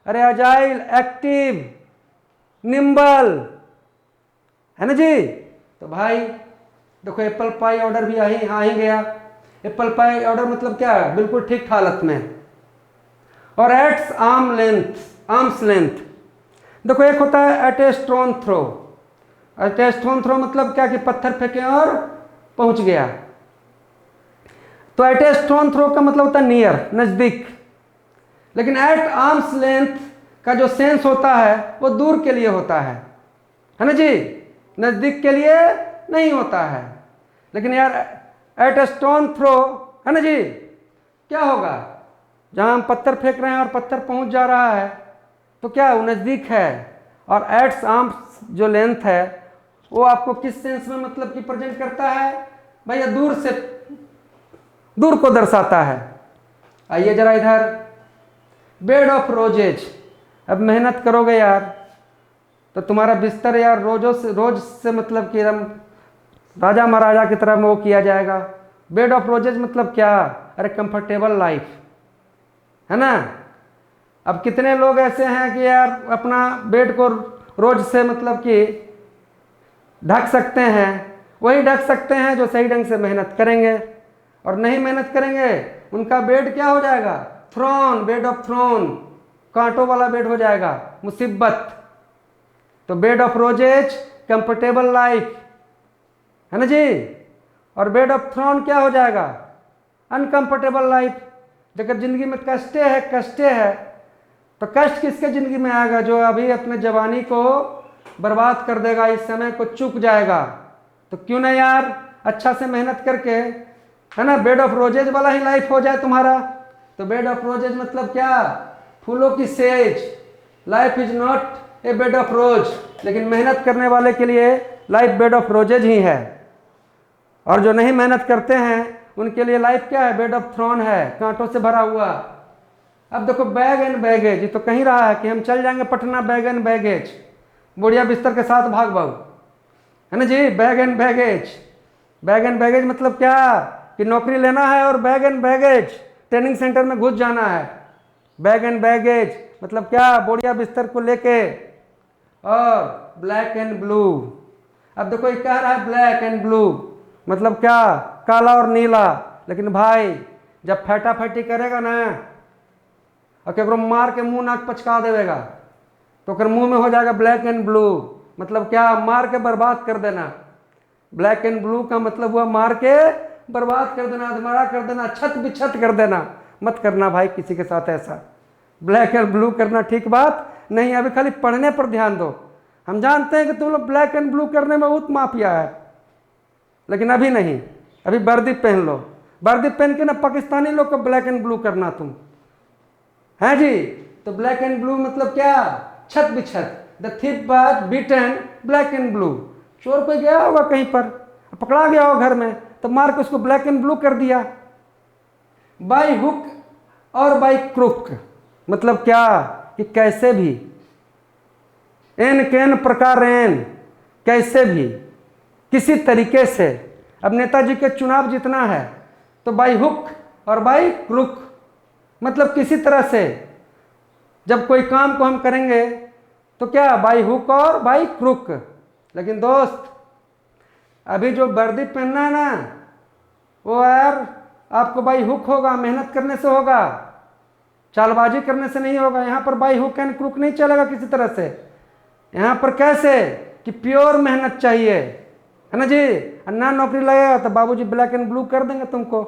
S1: अरे अजाइल, एक्टिव, निम्बल, है ना जी। तो भाई देखो एप्पल पाई ऑर्डर भी आ ही गया। एप्पल पाई ऑर्डर मतलब क्या है, बिल्कुल ठीक हालत में। और at arm length, arms length, देखो एक होता है at a stone throw. At a stone throw मतलब क्या कि पत्थर फेंके और पहुंच गया। तो एट ए स्टोन थ्रो का मतलब होता है नियर, नजदीक। लेकिन एट आर्म्स लेंथ का जो सेंस होता है वो दूर के लिए होता है ना जी, नजदीक के लिए नहीं होता है। लेकिन यार एट ए स्टोन थ्रो, है ना जी, क्या होगा, जहां हम पत्थर फेंक रहे हैं और पत्थर पहुंच जा रहा है तो क्या वो नजदीक है। और एट्स आर्म्स जो लेंथ है वो आपको किस सेंस में मतलब कि प्रेजेंट करता है भैया, दूर से, दूर को दर्शाता है। आइए जरा इधर, बेड ऑफ रोजेज। अब मेहनत करोगे यार तो तुम्हारा बिस्तर यार रोज से मतलब कि एकदम राजा महाराजा की तरह वो किया जाएगा। बेड ऑफ रोजेज मतलब क्या? अरे कंफर्टेबल लाइफ, है ना। अब कितने लोग ऐसे हैं कि यार अपना बेड को रोज से मतलब कि ढक सकते हैं? वही ढक सकते हैं जो सही ढंग से मेहनत करेंगे, और नहीं मेहनत करेंगे उनका बेड क्या हो जाएगा? थ्रोन, बेड ऑफ थ्रोन, कांटों वाला बेड हो जाएगा, मुसीबत। तो bed of roses comfortable life, है ना जी। और बेड ऑफ थ्रोन क्या हो जाएगा? Uncomfortable life. अगर जिंदगी में कष्टे है तो कष्ट किसके जिंदगी में आएगा? जो अभी अपने जवानी को बर्बाद कर देगा, इस समय को चूक जाएगा। तो क्यों ना यार अच्छा से मेहनत करके, है ना, बेड ऑफ रोजेज वाला ही लाइफ हो जाए तुम्हारा। तो बेड ऑफ रोजेज मतलब क्या? फूलों की says. Life is not a bed of रोज, लेकिन मेहनत करने वाले के लिए लाइफ बेड ऑफ रोजेज ही है। और जो नहीं मेहनत करते हैं उनके लिए लाइफ क्या है? बेड ऑफ थ्रोन है, कांटों से भरा हुआ। अब देखो बैग एंड बैगेज, ये तो कहीं रहा है कि हम चल जाएंगे पटना, बैग एंड बैगेज, बुढ़िया बिस्तर के साथ भाग भाग, है ना जी। Bag and baggage, bag and baggage मतलब क्या? कि नौकरी लेना है और bag and baggage training centre में घुस जाना है। बैग एंड बैगेज मतलब क्या? बोरिया बिस्तर को लेके। और ब्लैक एंड ब्लू, अब देखो ये कह रहा है ब्लैक एंड ब्लू मतलब क्या? काला और नीला। लेकिन भाई जब फटाफटी करेगा ना और केकरो मार के मुंह नाक पचका देगा तो कर मुंह में हो जाएगा ब्लैक एंड ब्लू। मतलब क्या? मार के बर्बाद कर देना। ब्लैक एंड ब्लू का मतलब हुआ मार के बर्बाद कर देना, अधमरा कर देना, छत बिछत कर देना। मत करना भाई किसी के साथ ऐसा। ब्लैक एंड ब्लू करना ठीक बात नहीं। अभी खाली पढ़ने पर ध्यान दो। हम जानते हैं कि तुम लोग ब्लैक एंड ब्लू करने में बहुत माफिया है, लेकिन अभी नहीं। अभी वर्दी पहन लो, वर्दी पहन के ना पाकिस्तानी लोग को ब्लैक एंड ब्लू करना तुम, है जी। तो ब्लैक एंड ब्लू मतलब क्या? छत बिछत। The thief was beaten black and blue. चोर कोई गया होगा कहीं पर, पकड़ा गया हो घर में, तो मार के उसको ब्लैक एंड ब्लू कर दिया। बाई हुक और बाई क्रुक मतलब क्या? कि कैसे भी, एन कैन प्रकार एन, कैसे भी, किसी तरीके से। अब नेताजी के चुनाव जीतना है तो बाई हुक और बाई क्रुक मतलब किसी तरह से। जब कोई काम को हम करेंगे तो क्या? बाई हुक और बाई क्रुक। लेकिन दोस्त अभी जो वर्दी पहनना है ना वो यार आपको बाई हुक होगा, मेहनत करने से होगा, चालबाजी करने से नहीं होगा। यहाँ पर बाई हुक एंड क्रुक नहीं चलेगा किसी तरह से। यहाँ पर कैसे? कि प्योर मेहनत चाहिए, है ना जी। ना नौकरी लगेगा तो बाबूजी ब्लैक एंड ब्लू कर देंगे तुमको,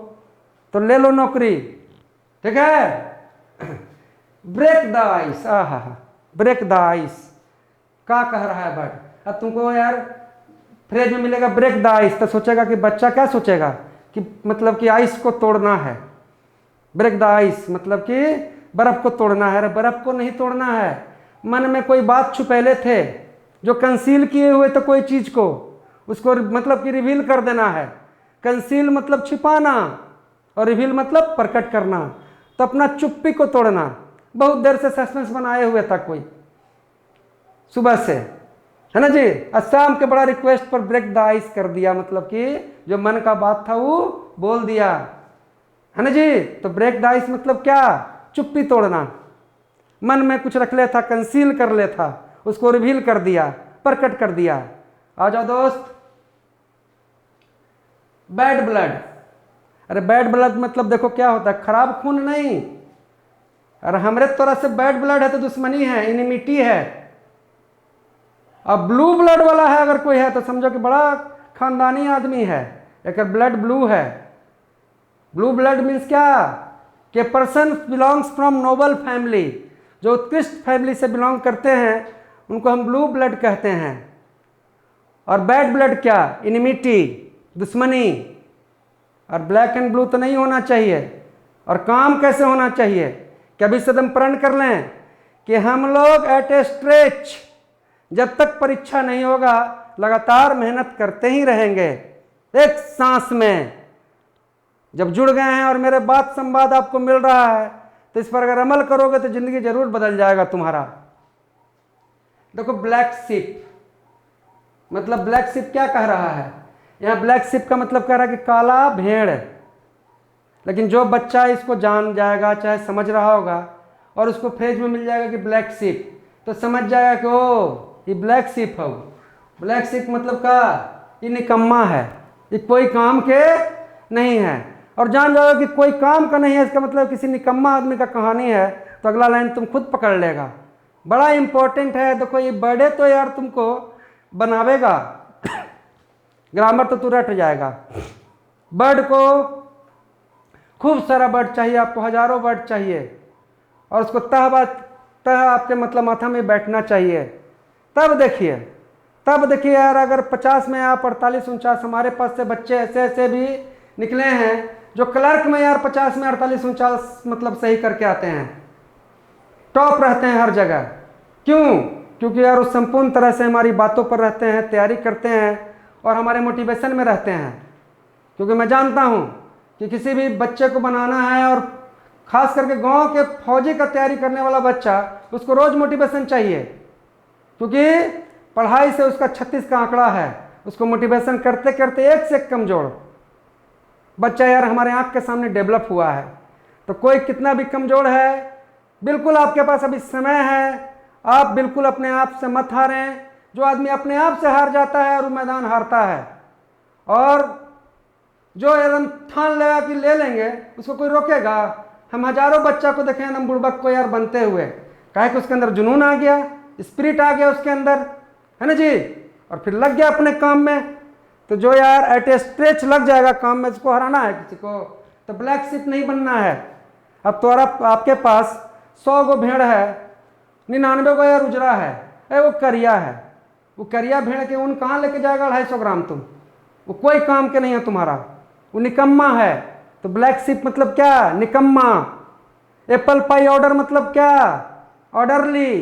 S1: तो ले लो नौकरी, ठीक है। ब्रेक द आइस, आहा, ब्रेक द आइस क्या कह रहा है बट। अब तुमको यार फ्रेज में मिलेगा ब्रेक द आइस तो सोचेगा कि बच्चा क्या सोचेगा कि मतलब कि आइस को तोड़ना है। ब्रेक द आइस मतलब कि बर्फ को तोड़ना है। अरे बर्फ को नहीं तोड़ना है, मन में कोई बात छुपैले थे जो कंसील किए हुए थे कोई चीज को, उसको मतलब कि रिवील कर देना है। कंसील मतलब छिपाना और रिवील मतलब प्रकट करना। तो अपना चुप्पी को तोड़ना। बहुत देर से सस्पेंस बनाए हुए था कोई सुबह से, है ना जी। शाम के बड़ा रिक्वेस्ट पर ब्रेक द आइस कर दिया, मतलब कि जो मन का बात था वो बोल दिया, है ना जी। तो ब्रेक द आइस मतलब क्या? चुप्पी तोड़ना। मन में कुछ रख ले था, कंसील कर ले था, उसको रिवील कर दिया, प्रकट कर दिया। आ जाओ दोस्त। बैड ब्लड, अरे बैड ब्लड मतलब देखो क्या होता है? खराब खून नहीं। अरे हमरे तरह से बैड ब्लड है तो दुश्मनी है, इनिमिटी है। अब ब्लू ब्लड वाला है अगर कोई है तो समझो कि बड़ा खानदानी आदमी है, एक ब्लड ब्लू है। ब्लू ब्लड मीन्स क्या? कि person belongs from Nobel family, जो उत्कृष्ट फैमिली से बिलोंग करते हैं उनको हम ब्लू ब्लड कहते हैं। और बैड ब्लड क्या? इनिमिटी, दुश्मनी। और ब्लैक एंड ब्लू तो नहीं होना चाहिए। और काम कैसे होना चाहिए? कभी से एकदम प्रण कर लें कि हम लोग एट ए स्ट्रेच, जब तक परीक्षा नहीं होगा लगातार मेहनत करते ही रहेंगे, एक सांस में जब जुड़ गए हैं और मेरे बात संवाद आपको मिल रहा है तो इस पर अगर अमल करोगे तो जिंदगी जरूर बदल जाएगा तुम्हारा। देखो ब्लैक शिप, मतलब ब्लैक शिप क्या कह रहा है यहाँ? ब्लैक शिप का मतलब कह रहा है कि काला भेड़। लेकिन जो बच्चा इसको जान जाएगा, चाहे समझ रहा होगा, और उसको फ्रेज में मिल जाएगा कि ब्लैक शिप, तो समझ जाएगा कि ओ ये ब्लैक शिप है। ब्लैक शिप मतलब का ये निकम्मा है, ये कोई काम के नहीं है। और जान जाओगे कि कोई काम का नहीं है, इसका मतलब किसी निकम्मा आदमी का कहानी है, तो अगला लाइन तुम खुद पकड़ लेगा। बड़ा इंपॉर्टेंट है। देखो ये बर्थडे तो यार तुमको बनावेगा, ग्रामर तो तू रट जाएगा। वर्ड को खूब सारा वर्ड चाहिए आपको, हजारों वर्ड चाहिए, और उसको तह आपके मतलब माथा में बैठना चाहिए। तब देखिए यार, अगर 50 में आप 48 49, हमारे पास से बच्चे ऐसे ऐसे भी निकले हैं जो क्लर्क में यार 50 में 48 49 मतलब सही करके आते हैं, टॉप रहते हैं हर जगह। क्यों? क्योंकि यार वो संपूर्ण तरह से हमारी बातों पर रहते हैं, तैयारी करते हैं और हमारे मोटिवेशन में रहते हैं। क्योंकि मैं जानता हूँ कि किसी भी बच्चे को बनाना है, और खास करके गांव के फौजी का तैयारी करने वाला बच्चा, उसको रोज मोटिवेशन चाहिए। क्योंकि पढ़ाई से उसका 36 का आंकड़ा है, उसको मोटिवेशन करते करते एक से एक कमजोर बच्चा यार हमारे आंख के सामने डेवलप हुआ है। तो कोई कितना भी कमजोर है, बिल्कुल आपके पास अभी समय है, आप बिल्कुल अपने आप से मत हारें। जो आदमी अपने आप से हार जाता है और वो मैदान हारता है, और जो एकदम ठान लेगा कि ले लेंगे, उसको कोई रोकेगा? हम हजारों बच्चा को देखें एकदम बुड़बक को यार बनते हुए, काहे कि उसके अंदर जुनून आ गया, स्पिरिट आ गया उसके अंदर, है ना जी, और फिर लग गया अपने काम में। तो जो यार एट ए स्ट्रेच लग जाएगा काम में, उसको हराना है किसी को, तो ब्लैक शिप नहीं बनना है। अब तो आपके पास 100 गो भेड़ है, 99 गो यार उजरा है, वो करिया है। वो करिया भेड़ के ऊन कहाँ लेके जाएगा 250 ग्राम तुम? वो कोई काम के नहीं है तुम्हारा, वो निकम्मा है। तो ब्लैक शिप मतलब क्या? निकम्मा। एप्पल पाई ऑर्डर मतलब क्या? ऑर्डरली,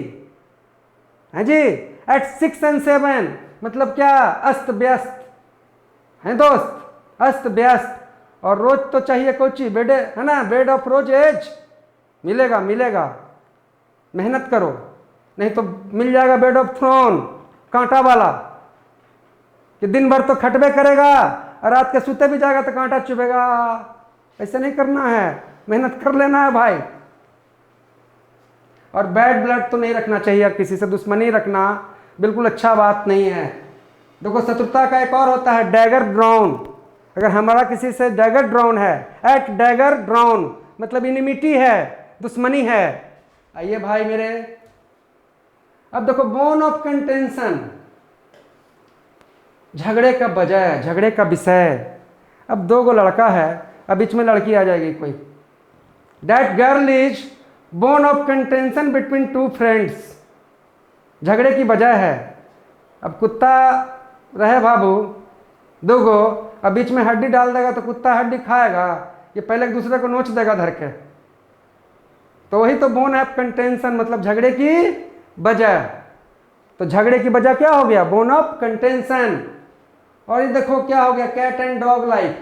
S1: है जी। एट 6 and 7 मतलब क्या? अस्त व्यस्त, है दोस्त, अस्त व्यस्त। और रोज तो चाहिए कोची बेड, है ना, बेड ऑफ रोज एज मिलेगा, मेहनत करो, नहीं तो मिल जाएगा बेड ऑफ थ्रोन, कांटा वाला, कि दिन भर तो खटबे करेगा और रात के सुते भी जाएगा तो कांटा चुभेगा। ऐसे नहीं करना है, मेहनत कर लेना है भाई। और बैड ब्लड तो नहीं रखना चाहिए, किसी से दुश्मनी रखना बिल्कुल अच्छा बात नहीं है। देखो शत्रुता का एक और होता है डैगर ड्राउन। अगर हमारा किसी से डैगर ड्राउन है, एट डैगर ड्राउन मतलब इनिमिटी है, दुश्मनी है। आइए भाई मेरे, अब देखो बोन ऑफ कंटेंशन, झगड़े का वजह, झगड़े का विषय। अब 2 गो लड़का है, अब बीच में लड़की आ जाएगी कोई। That girl is bone of contention between 2 friends, झगड़े की वजह है। अब कुत्ता रहे बाबू 2 गो, अब बीच में हड्डी डाल देगा तो कुत्ता हड्डी खाएगा, ये पहले एक दूसरे को नोच देगा धर के। तो वही तो बोन ऑफ कंटेंशन मतलब झगड़े की वजह। तो झगड़े की वजह क्या हो गया? Bone of contention. और ये देखो क्या हो गया? कैट एंड डॉग लाइफ,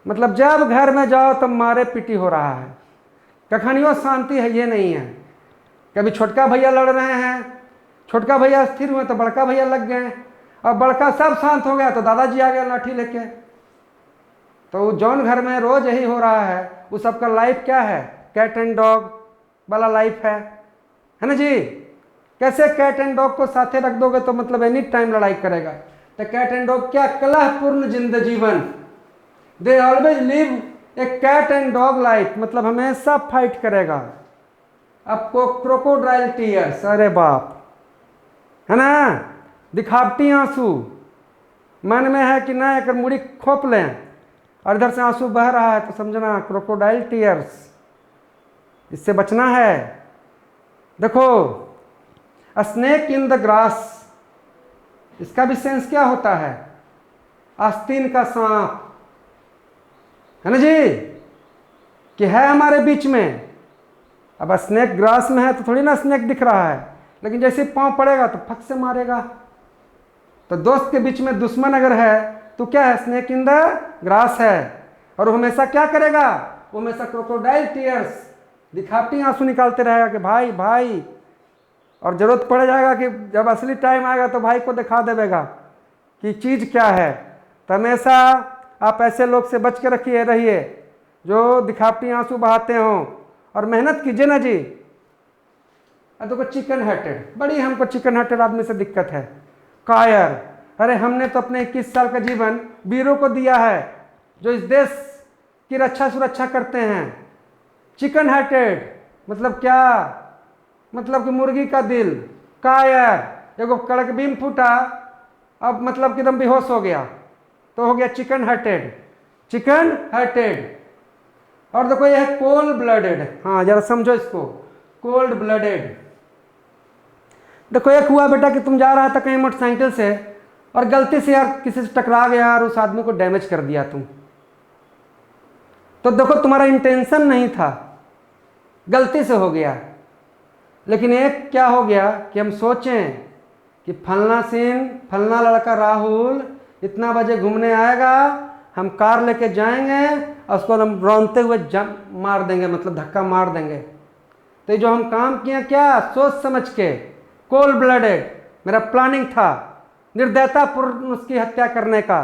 S1: मतलब जब घर में जाओ तब मारे पीटी हो रहा है, कखनियों शांति है ये नहीं है। कभी छोटका भैया लड़ रहे हैं, छोटका भैया स्थिर हुए तो बड़का भैया लग गए, और बड़का सब शांत हो गया तो दादाजी आ गया लाठी लेके। तो जौन घर में रोज यही हो रहा है, वो सबका लाइफ क्या है? कैट एंड डॉग वाला लाइफ है ना जी। कैसे कैट एंड डॉग को साथे रख दोगे तो मतलब एनी टाइम लड़ाई करेगा। तो कैट एंड डॉग क्या? कलहपूर्ण जीवन। They always live a cat and dog life, मतलब हमेशा फाइट करेगा। आपको क्रोकोडाइल टीयर्स, अरे बाप, है ना, दिखावटी आंसू, मन में है कि ना एक मुड़ी खोप लें और इधर से आंसू बह रहा है तो समझना क्रोकोडाइल टीयर्स, इससे बचना है। देखो स्नेक इन द ग्रास, इसका भी सेंस क्या होता है? आस्तीन का सांप, है ना जी, कि है हमारे बीच में। अब स्नेक ग्रास में है तो थोड़ी ना स्नेक दिख रहा है, लेकिन जैसे पांव पड़ेगा तो फक से मारेगा। तो दोस्त के बीच में दुश्मन अगर है तो क्या है? स्नेक इन द ग्रास है। और वो हमेशा क्या करेगा, वो हमेशा क्रोकोडाइल टीयर्स, दिखावटी आंसू निकालते रहेगा कि भाई भाई, और जरूरत पड़ जाएगा कि जब असली टाइम आएगा तो भाई को दिखा देगा कि चीज़ क्या है। तो हमेशा आप ऐसे लोग से बच के रहिए जो दिखावटी आंसू बहाते हों, और मेहनत कीजिए ना जी। अब देखो चिकन हार्टेड, बड़ी हमको चिकन हार्टेड आदमी से दिक्कत है, कायर। अरे हमने तो अपने 21 साल का जीवन वीरों को दिया है जो इस देश की रक्षा सुरक्षा करते हैं। चिकन हार्टेड मतलब क्या, मतलब कि मुर्गी का दिल, कायर। एगो कड़क बीम फूटा, अब मतलब कि एकदम बेहोश हो गया, तो हो गया चिकन हार्टेड, चिकन हार्टेड। और देखो ये है कोल्ड ब्लडेड, हाँ जरा समझो इसको, कोल्ड ब्लडेड। देखो एक हुआ बेटा कि तुम जा रहा था कहीं मोटरसाइकिल से और गलती से यार किसी से टकरा गया और उस आदमी को डैमेज कर दिया तुम, तो देखो तुम्हारा इंटेंशन नहीं था, गलती से हो गया। लेकिन एक क्या हो गया कि हम सोचें कि फलना सिंह, फलना लड़का राहुल इतना बजे घूमने आएगा, हम कार लेके जाएंगे और उसको हम रौंदते हुए मार देंगे, मतलब धक्का मार देंगे। तो जो हम काम किया क्या, सोच समझ के, कोल्ड ब्लडेड, मेरा प्लानिंग था निर्दयतापूर्ण उसकी हत्या करने का।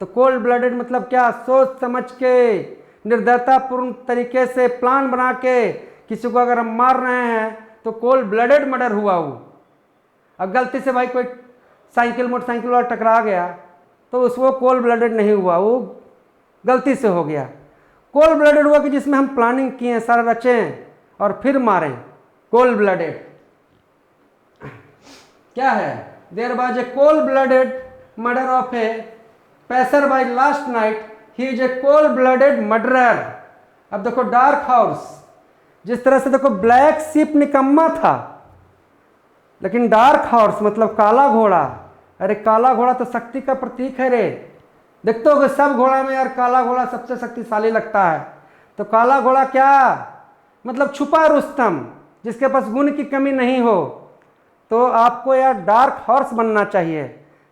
S1: तो कोल्ड ब्लडेड मतलब क्या, सोच समझ के निर्दयतापूर्ण तरीके से प्लान बना के किसी को अगर हम मार रहे हैं तो कोल्ड ब्लडेड मर्डर हुआ वो। अब गलती से भाई कोई साइकिल मोटरसाइकिल वाला टकरा गया तो उसको कोल्ड ब्लडेड नहीं हुआ, वो गलती से हो गया। कोल्ड ब्लडेड हुआ कि जिसमें हम प्लानिंग किए, सारा रचें और फिर मारें, कोल्ड ब्लडेड। क्या है, there was a cold blooded murder of a passer by last night, he is a cold blooded murderer. अब देखो डार्क हॉर्स, जिस तरह से देखो ब्लैक शिप निकम्मा था, लेकिन डार्क हॉर्स मतलब काला घोड़ा, अरे काला घोड़ा तो शक्ति का प्रतीक है रे। देखते हो कि सब घोड़ा में यार काला घोड़ा सबसे शक्तिशाली लगता है। तो काला घोड़ा क्या मतलब, छुपा रुस्तम, जिसके पास गुण की कमी नहीं हो। तो आपको यार डार्क हॉर्स बनना चाहिए,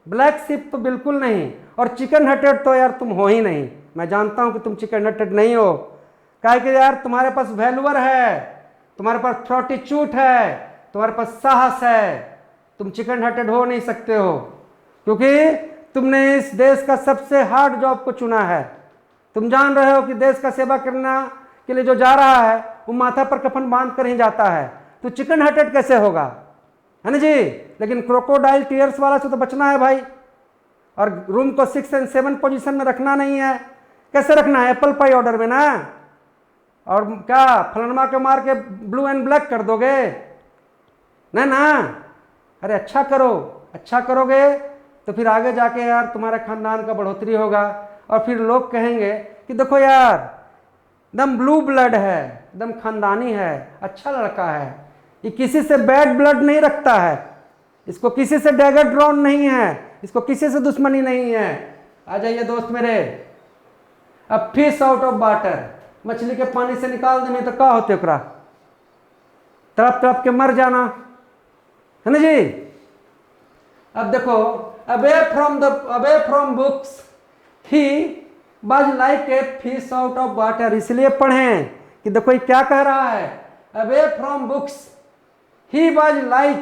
S1: ब्लैक शिप तो बिल्कुल नहीं। और चिकन हटेड तो यार तुम हो ही नहीं, मैं जानता हूं कि तुम चिकन हटेड नहीं हो, काहे कि यार तुम्हारे पास वैल्यूअर है, तुम्हारे पास थ्रॉटिट्यूड है, तुम्हारे पास साहस है, तुम चिकन हटेड हो नहीं सकते हो, क्योंकि तुमने इस देश का सबसे हार्ड जॉब को चुना है। तुम जान रहे हो कि देश का सेवा करना के लिए जो जा रहा है वो माथा पर कफन बांध कर ही जाता है, तो चिकन हटेड कैसे होगा, है ना जी। लेकिन क्रोकोडाइल टीयर्स वाला से तो बचना है भाई, और रूम को 6 और 7 पोजीशन में रखना नहीं है। कैसे रखना है, एप्पल पाई ऑर्डर में ना, और क्या फलनमा के मार के ब्लू एंड ब्लैक कर दोगे, नहीं ना। अरे अच्छा करो, अच्छा करोगे तो फिर आगे जाके यार तुम्हारे खानदान का बढ़ोतरी होगा, और फिर लोग कहेंगे कि देखो यार एकदम ब्लू ब्लड है, एकदम खानदानी है, अच्छा लड़का है, ये किसी से बैड ब्लड नहीं रखता है, इसको किसी से डैगर ड्रॉन नहीं है, इसको किसी से दुश्मनी नहीं है। आ जाइए दोस्त मेरे। अब फिश आउट ऑफ वाटर, मछली के पानी से निकाल देने तो क्या होते ओकरा, तड़प तड़प के मर जाना, है ना जी। अब देखो, away from books he was like a fish out of water, इसलिए पढ़ें कि देखो ये क्या कह रहा है, away from books he was like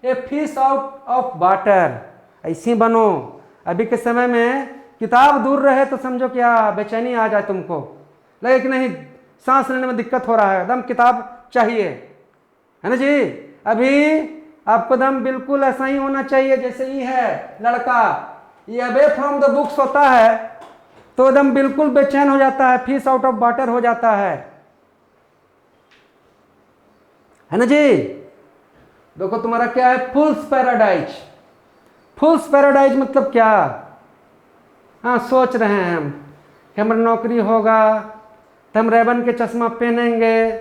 S1: a fish out of water. ऐसी बनो। अभी के समय में किताब दूर रहे तो समझो क्या बेचैनी आ जाए, तुमको लगे कि नहीं सांस लेने में दिक्कत हो रहा है, एकदम किताब चाहिए, है ना जी। अभी आपको दम बिल्कुल ऐसा ही होना चाहिए जैसे ये है लड़का, ये अवे फ्रॉम द बुक्स होता है तो एकदम बिल्कुल बेचैन हो जाता है, फिश आउट ऑफ वाटर हो जाता है ना जी। देखो तुम्हारा क्या है, फूल्स पैराडाइज। फूल्स पैराडाइज मतलब क्या, हाँ सोच रहे हैं हम कि हमारी नौकरी होगा तो हम रेबन के चश्मा पहनेंगे,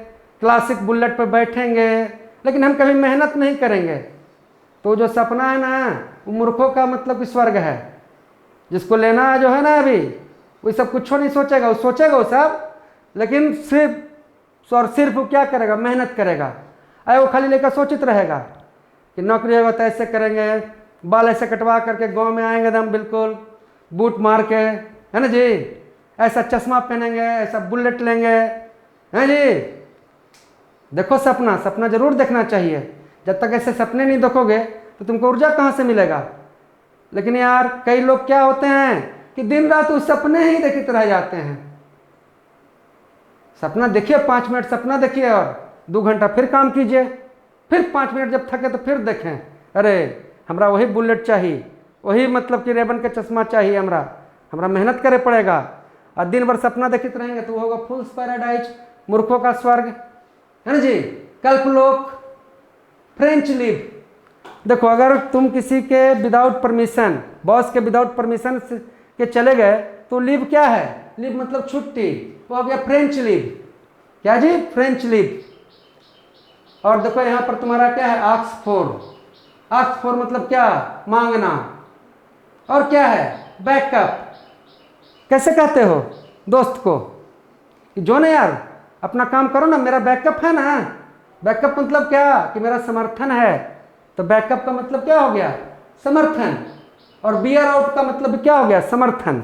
S1: क्लासिक बुलेट पर बैठेंगे, लेकिन हम कभी मेहनत नहीं करेंगे। तो जो सपना है ना वो मूर्खों का मतलब कि स्वर्ग है, जिसको लेना जो है ना अभी वो सब कुछ नहीं सोचेगा, वो सोचेगा वो सब, लेकिन सिर्फ वो क्या करेगा, मेहनत करेगा। अरे वो खाली लेकर सोचित रहेगा कि नौकरी होगा तो ऐसे करेंगे, बाल ऐसे कटवा करके गांव में आएंगे एकदम बिल्कुल बूट मार के, है ना जी। ऐसा चश्मा पहनेंगे, ऐसा बुलेट लेंगे, हैं जी। देखो सपना, सपना जरूर देखना चाहिए। जब तक ऐसे सपने नहीं देखोगे तो तुमको ऊर्जा कहाँ से मिलेगा। लेकिन यार कई लोग क्या होते हैं कि दिन रात उस सपने ही देखते रह जाते हैं। सपना देखिए, 5 मिनट सपना देखिए और 2 घंटा फिर काम कीजिए, फिर 5 मिनट जब थके तो फिर देखें, अरे हमरा वही बुलेट चाहिए, वही मतलब कि रेबन का चश्मा चाहिए, हमरा मेहनत करे पड़ेगा। और दिन भर सपना देखते रहेंगे तो होगा फूल्स पैराडाइज, मूर्खों का स्वर्ग, है ना जी। कल्पलोक, फ्रेंच लिव। देखो अगर तुम किसी के विदाउट परमिशन, बॉस के विदाउट परमिशन के चले गए तो लिव क्या है, लिव मतलब छुट्टी, वो हो गया फ्रेंच लिव। क्या जी, फ्रेंच लिव। और देखो यहां पर तुम्हारा क्या है, ऑक्सफोर्ड। ऑक्सफोर्ड मतलब क्या, मांगना। और क्या है, बैकअप। कैसे कहते हो दोस्त को कि जो ना यार अपना काम करो ना, मेरा बैकअप है ना। बैकअप मतलब क्या कि मेरा समर्थन है। तो बैकअप का मतलब क्या हो गया, समर्थन। और बियर आउट का मतलब क्या हो गया, समर्थन।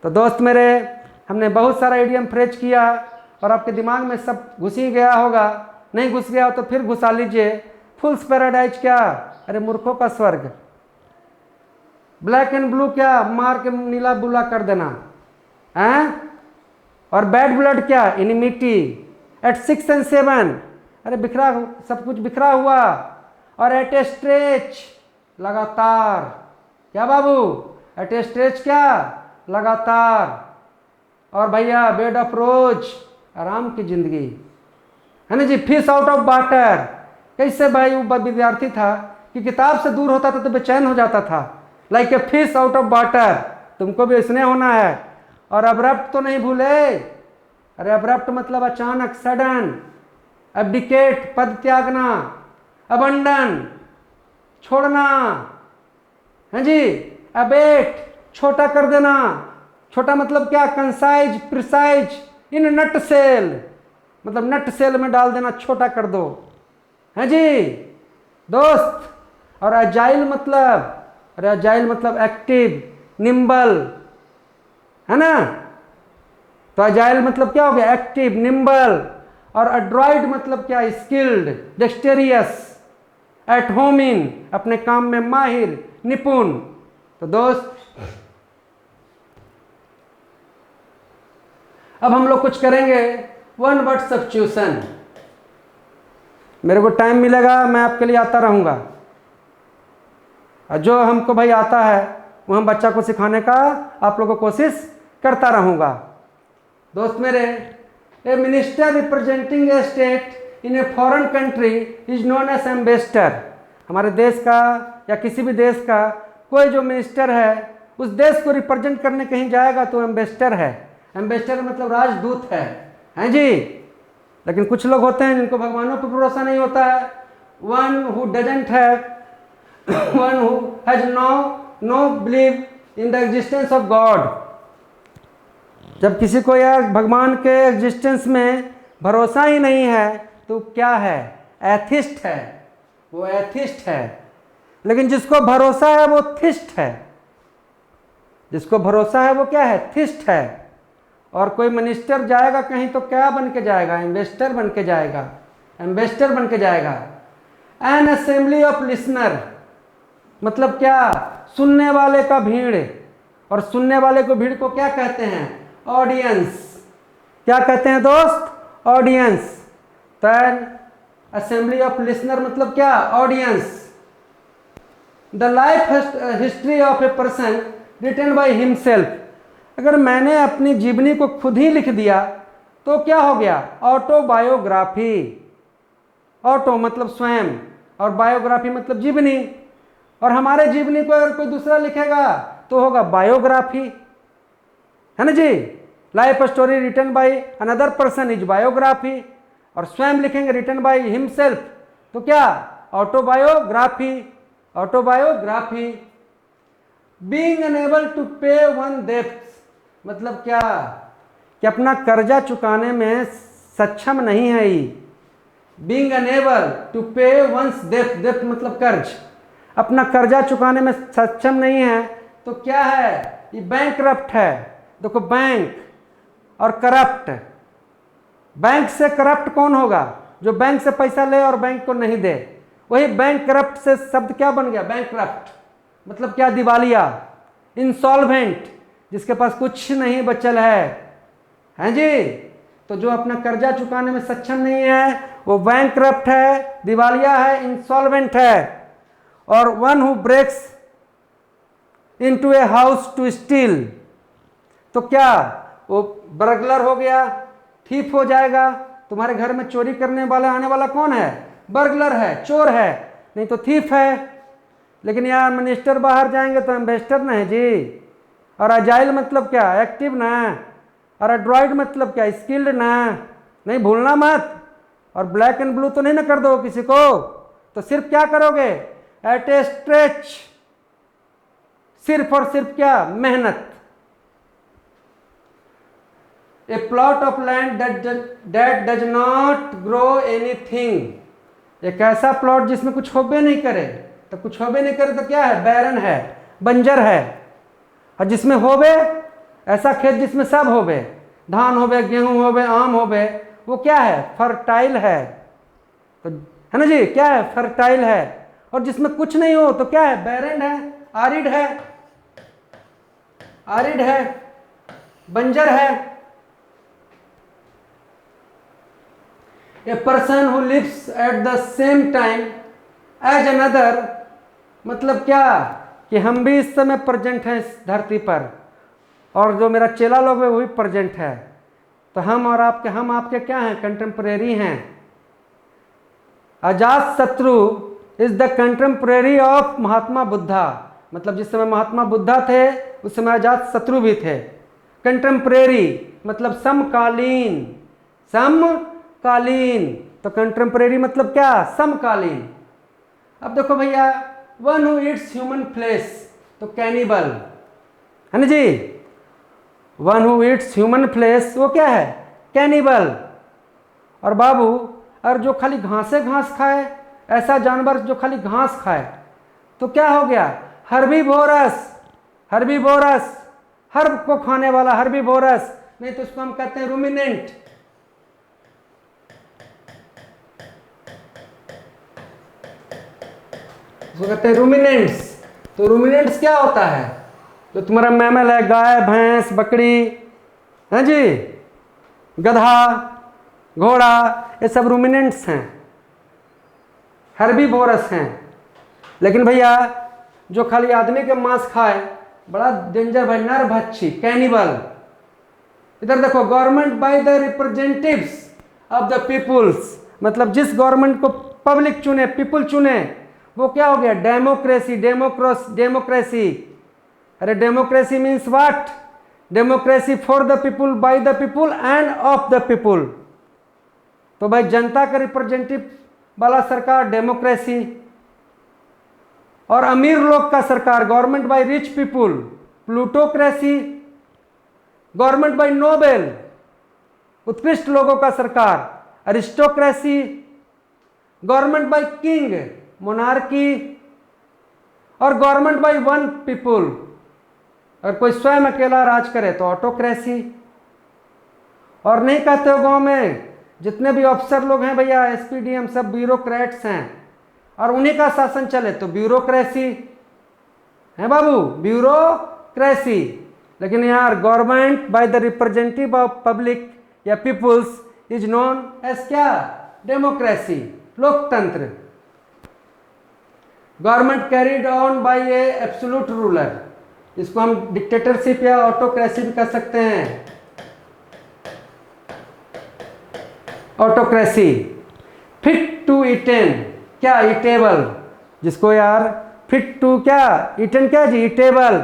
S1: तो दोस्त मेरे, हमने बहुत सारा इडियम फ्रेज किया और आपके दिमाग में सब घुस ही गया होगा। नहीं घुस गया हो तो फिर घुसा लीजिए। फुल्स पैराडाइज क्या, अरे मूर्खों का स्वर्ग। ब्लैक एंड ब्लू क्या, मार के नीला बुला कर देना हैं। और बैड ब्लड क्या, इनिमिटी। एट 6 and 7, अरे बिखरा, सब कुछ बिखरा हुआ। और एट ए स्ट्रेच, लगातार। क्या बाबू, एट ए स्ट्रेच क्या, लगातार। और भैया बेड ऑफ रोज, आराम की जिंदगी, है ना जी। Fish out of water. कैसे भाई, वो विद्यार्थी था कि किताब से दूर होता था तो बेचैन हो जाता था। Like a fish out of water, तुमको भी इसने होना है। और अब्रप्ट तो नहीं भूले, अरे अब्रप्ट मतलब अचानक, सडन। एब्डिकेट पद त्यागना, अबंडन छोड़ना, है जी। अबेट छोटा कर देना। छोटा मतलब क्या, कंसाइज, प्रिसाइज, इन नट सेल मतलब नट सेल में डाल देना, छोटा कर दो, है जी दोस्त। और अजाइल मतलब, अरे अजाइल मतलब एक्टिव, निम्बल, है ना। तो अजाइल मतलब क्या हो गया, एक्टिव, निम्बल। और एड्रॉइड मतलब क्या, स्किल्ड, डेक्सटेरियस, एट होम इन, अपने काम में माहिर, निपुण। तो दोस्त अब हम लोग कुछ करेंगे 1 word सब्स्टिट्यूशन। मेरे को टाइम मिलेगा मैं आपके लिए आता रहूंगा। और जो हमको भाई आता है वो हम बच्चा को सिखाने का आप लोगों को कोशिश करता रहूंगा। दोस्त मेरे, a minister representing a state in a foreign country is known as ambassador. हमारे देश का या किसी भी देश का कोई जो मिनिस्टर है उस देश को रिप्रेजेंट करने कहीं जाएगा तो एम्बेसडर है। एम्बेसडर मतलब राजदूत है, हैं जी। लेकिन कुछ लोग होते हैं जिनको भगवानों पर भरोसा नहीं होता है। One who doesn't have, one who has know believe in the existence of God. जब किसी को यार भगवान के एग्जिस्टेंस में भरोसा ही नहीं है तो क्या है, एथिस्ट है, वो एथिस्ट है। लेकिन जिसको भरोसा है वो थिस्ट है। जिसको भरोसा है वो क्या है, थिस्ट है। और कोई मिनिस्टर जाएगा कहीं तो क्या बन के जाएगा, इन्वेस्टर बन के जाएगा, एम्बेसडर बन के जाएगा। एन असेंबली ऑफ लिसनर मतलब क्या, सुनने वाले का भीड़। और सुनने वाले को भीड़ को क्या कहते हैं, ऑडियंस। क्या कहते हैं दोस्त, ऑडियंस। तो असेंबली ऑफ लिसनर मतलब क्या, audience. The life history of a person written by himself. अगर मैंने अपनी जीवनी को खुद ही लिख दिया तो क्या हो गया, ऑटोबायोग्राफी। ऑटो मतलब स्वयं और बायोग्राफी मतलब जीवनी। और हमारे जीवनी को अगर कोई दूसरा लिखेगा तो होगा बायोग्राफी, है ना जी। Life story written by another person is biography. और स्वयं लिखेंगे रिटन बाय हिमसेल्फ तो क्या, autobiography. Autobiography. Being unable to pay one debts मतलब क्या, कि अपना कर्जा चुकाने में सक्षम नहीं है। बीइंग अनेबल टू पे वंस डेब्ट, डेब्ट मतलब कर्ज, अपना कर्जा चुकाने में सक्षम नहीं है तो क्या है, ये बैंकरप्ट है। देखो बैंक, और करप्ट। बैंक से करप्ट कौन होगा? जो बैंक से पैसा ले और बैंक को नहीं दे। वही बैंक करप्ट से शब्द क्या बन गया? बैंक करप्ट मतलब क्या? दिवालिया, इंसॉल्वेंट, जिसके पास कुछ नहीं बचल है जी। तो जो अपना कर्जा चुकाने में सक्षम नहीं है वो बैंक करप्ट है, दिवालिया है, इंसॉल्वेंट है। और one who breaks into a house to steal, तो क्या वो बर्गलर हो गया, थीफ हो जाएगा। तुम्हारे घर में चोरी करने वाला आने वाला कौन है? बर्गलर है, चोर है, नहीं तो थीफ है। लेकिन यार मिनिस्टर बाहर जाएंगे तो इन्वेस्टर ना है जी। और अजाइल मतलब क्या? एक्टिव ना। और एड्रॉइड मतलब क्या? स्किल्ड ना, नहीं भूलना मत। और ब्लैक एंड ब्लू तो नहीं ना कर दो किसी को, तो सिर्फ क्या करोगे? एट ए स्ट्रेच, सिर्फ और सिर्फ क्या? मेहनत। ए plot of land that does not grow anything, एक ऐसा प्लॉट जिसमें कुछ होबे नहीं करे। तो कुछ होबे नहीं करे तो क्या है? बैरन है, बंजर है। और जिसमें होबे, ऐसा खेत जिसमें सब होबे, धान होबे, गेहूं होबे, आम होबे, वो क्या है? फर्टाइल है। तो है ना जी, क्या है? फर्टाइल है। और जिसमें कुछ नहीं हो तो क्या है? बैरन है, आरिड है, आरिड है, बंजर है। A person who lives at the same time as another, मतलब क्या? कि हम भी इस समय प्रेजेंट हैं इस धरती पर, और जो मेरा चेला लोग है वो भी प्रेजेंट है। तो हम और आपके, हम आपके क्या हैं? कंटेम्परेरी हैं। अजात शत्रु इज द कंटेम्परेरी ऑफ महात्मा बुद्धा, मतलब जिस समय महात्मा बुद्धा थे उस समय अजात शत्रु भी थे। कंटेम्परेरी मतलब समकालीन, समकालीन। तो कंटेम्परेरी मतलब क्या? समकालीन। अब देखो भैया, one who eats human flesh, तो कैनिबल है ना जी। One who eats human flesh वो क्या है? कैनिबल। और बाबू, और जो खाली घासे घास खाए, ऐसा जानवर जो खाली घास खाए, तो क्या हो गया? हर्बीवोरस। हर्बीवोरस, हर्ब को खाने वाला हर्बीवोरस, नहीं तो उसको हम कहते हैं रूमिनेंट। उसको कहते हैं रूमिनेंट्स। तो रूमिनेंट्स क्या होता है? जो तुम्हारा मैमल है, गाय, भैंस, बकरी, है जी, गधा, घोड़ा, ये सब रूमिनेंट्स हैं, हर्बीवोरस हैं। लेकिन भैया जो खाली आदमी के मांस खाए, बड़ा डेंजर भाई, नरभक्षी, कैनिबल। इधर देखो, government by the representatives of the peoples, मतलब जिस गवर्नमेंट को पब्लिक चुने, पीपुल चुने, वो क्या हो गया? डेमोक्रेसी। डेमोक्रेसी, अरे democracy means what? Democracy for the people, by the people end of the people. तो भाई जनता का रिप्रेजेंटेटिव वाला सरकार डेमोक्रेसी, और अमीर लोग का सरकार government by rich people, plutocracy. Government bye Nobel, उत्कृष्ट लोगों का सरकार, aristocracy. Government by king, monarchy. और गवर्नमेंट बाय वन पीपुल, अगर कोई स्वयं अकेला राज करे तो ऑटोक्रेसी। और नहीं कहते हो गांव में जितने भी अफसर लोग हैं भैया, एसपीडीएम, सब ब्यूरोक्रेट्स हैं, और उन्हीं का शासन चले तो ब्यूरोक्रेसी है बाबू, ब्यूरोक्रेसी। लेकिन यार government by the representative of public या पीपुल्स इज नोन एज क्या? डेमोक्रेसी, लोकतंत्र। Government carried on by a absolute ruler, इसको हम डिक्टेटरशिप या ऑटोक्रेसी भी कह सकते हैं। ऑटोक्रेसी। फिट टू इटेन, क्या? इटेबल, जिसको यार फिट टू क्या? इटेन क्या जी? इटेबल।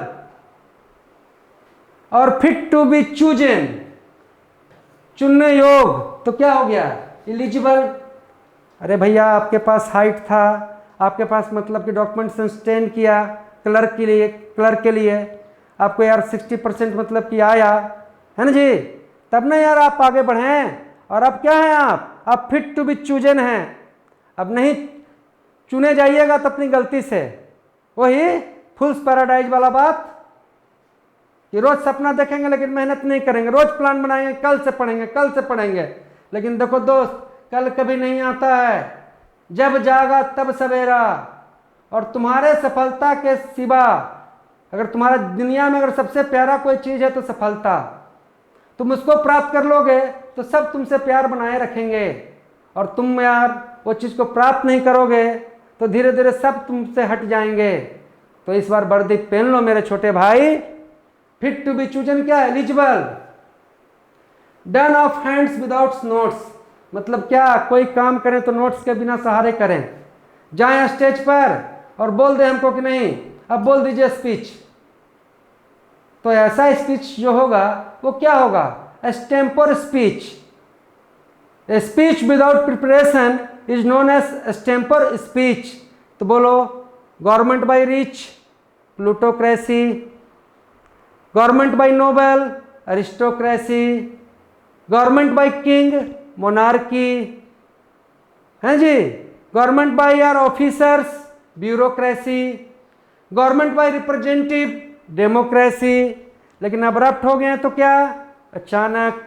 S1: और फिट टू बी चूजन, चुनने योग, तो क्या हो गया? एलिजिबल। अरे भैया आपके पास हाइट था, आपके पास मतलब कि डॉक्यूमेंट सस्टेन किया क्लर्क के लिए आपको यार 60% मतलब कि आया, है ना जी, तब ना यार आप आगे बढ़ें। और अब क्या है? आप फिट टू बी चूजन हैं। अब नहीं चुने जाइएगा तो अपनी गलती से, वही फुल्स पैराडाइज वाला बात। कि रोज सपना देखेंगे लेकिन मेहनत नहीं करेंगे, रोज प्लान बनाएंगे, कल से पढ़ेंगे, कल से पढ़ेंगे, लेकिन देखो दोस्त, कल कभी नहीं आता है, जब जागा तब सवेरा। और तुम्हारे सफलता के सिवा अगर तुम्हारा दुनिया में अगर सबसे प्यारा कोई चीज़ है तो सफलता, तुम उसको प्राप्त कर लोगे तो सब तुमसे प्यार बनाए रखेंगे, और तुम यार वो चीज़ को प्राप्त नहीं करोगे तो धीरे धीरे सब तुमसे हट जाएंगे। तो इस बार वर्दी पहन लो मेरे छोटे भाई। फिट टू बी चूजन क्या है? Eligible. Done of hands without notes, मतलब क्या, कोई काम करें तो नोट्स के बिना सहारे करें। जाएं स्टेज पर और बोल दे हमको कि नहीं, अब बोल दीजिए स्पीच। तो ऐसा स्पीच जो होगा वो क्या होगा? Extempore speech. A speech without preparation is known as extempore speech. तो बोलो, government by rich, plutocracy, government by noble, aristocracy, government by king, monarchy, हैं जी, गवर्नमेंट बाय यार officers, bureaucracy, government by representative, democracy. लेकिन abrupt हो गए हैं तो क्या? अचानक,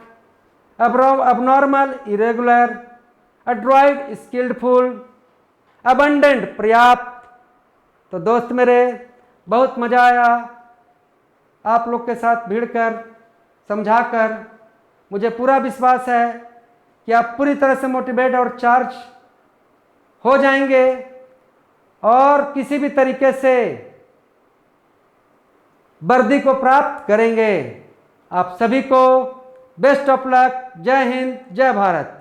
S1: abnormal, irregular, adroit, skilful, abundant, पर्याप्त। तो दोस्त मेरे, बहुत मजा आया आप लोग के साथ भिड़कर, समझाकर। मुझे पूरा विश्वास है कि आप पूरी तरह से मोटिवेट और चार्ज हो जाएंगे और किसी भी तरीके से वर्दी को प्राप्त करेंगे। आप सभी को बेस्ट ऑफ लक। जय हिंद, जय भारत।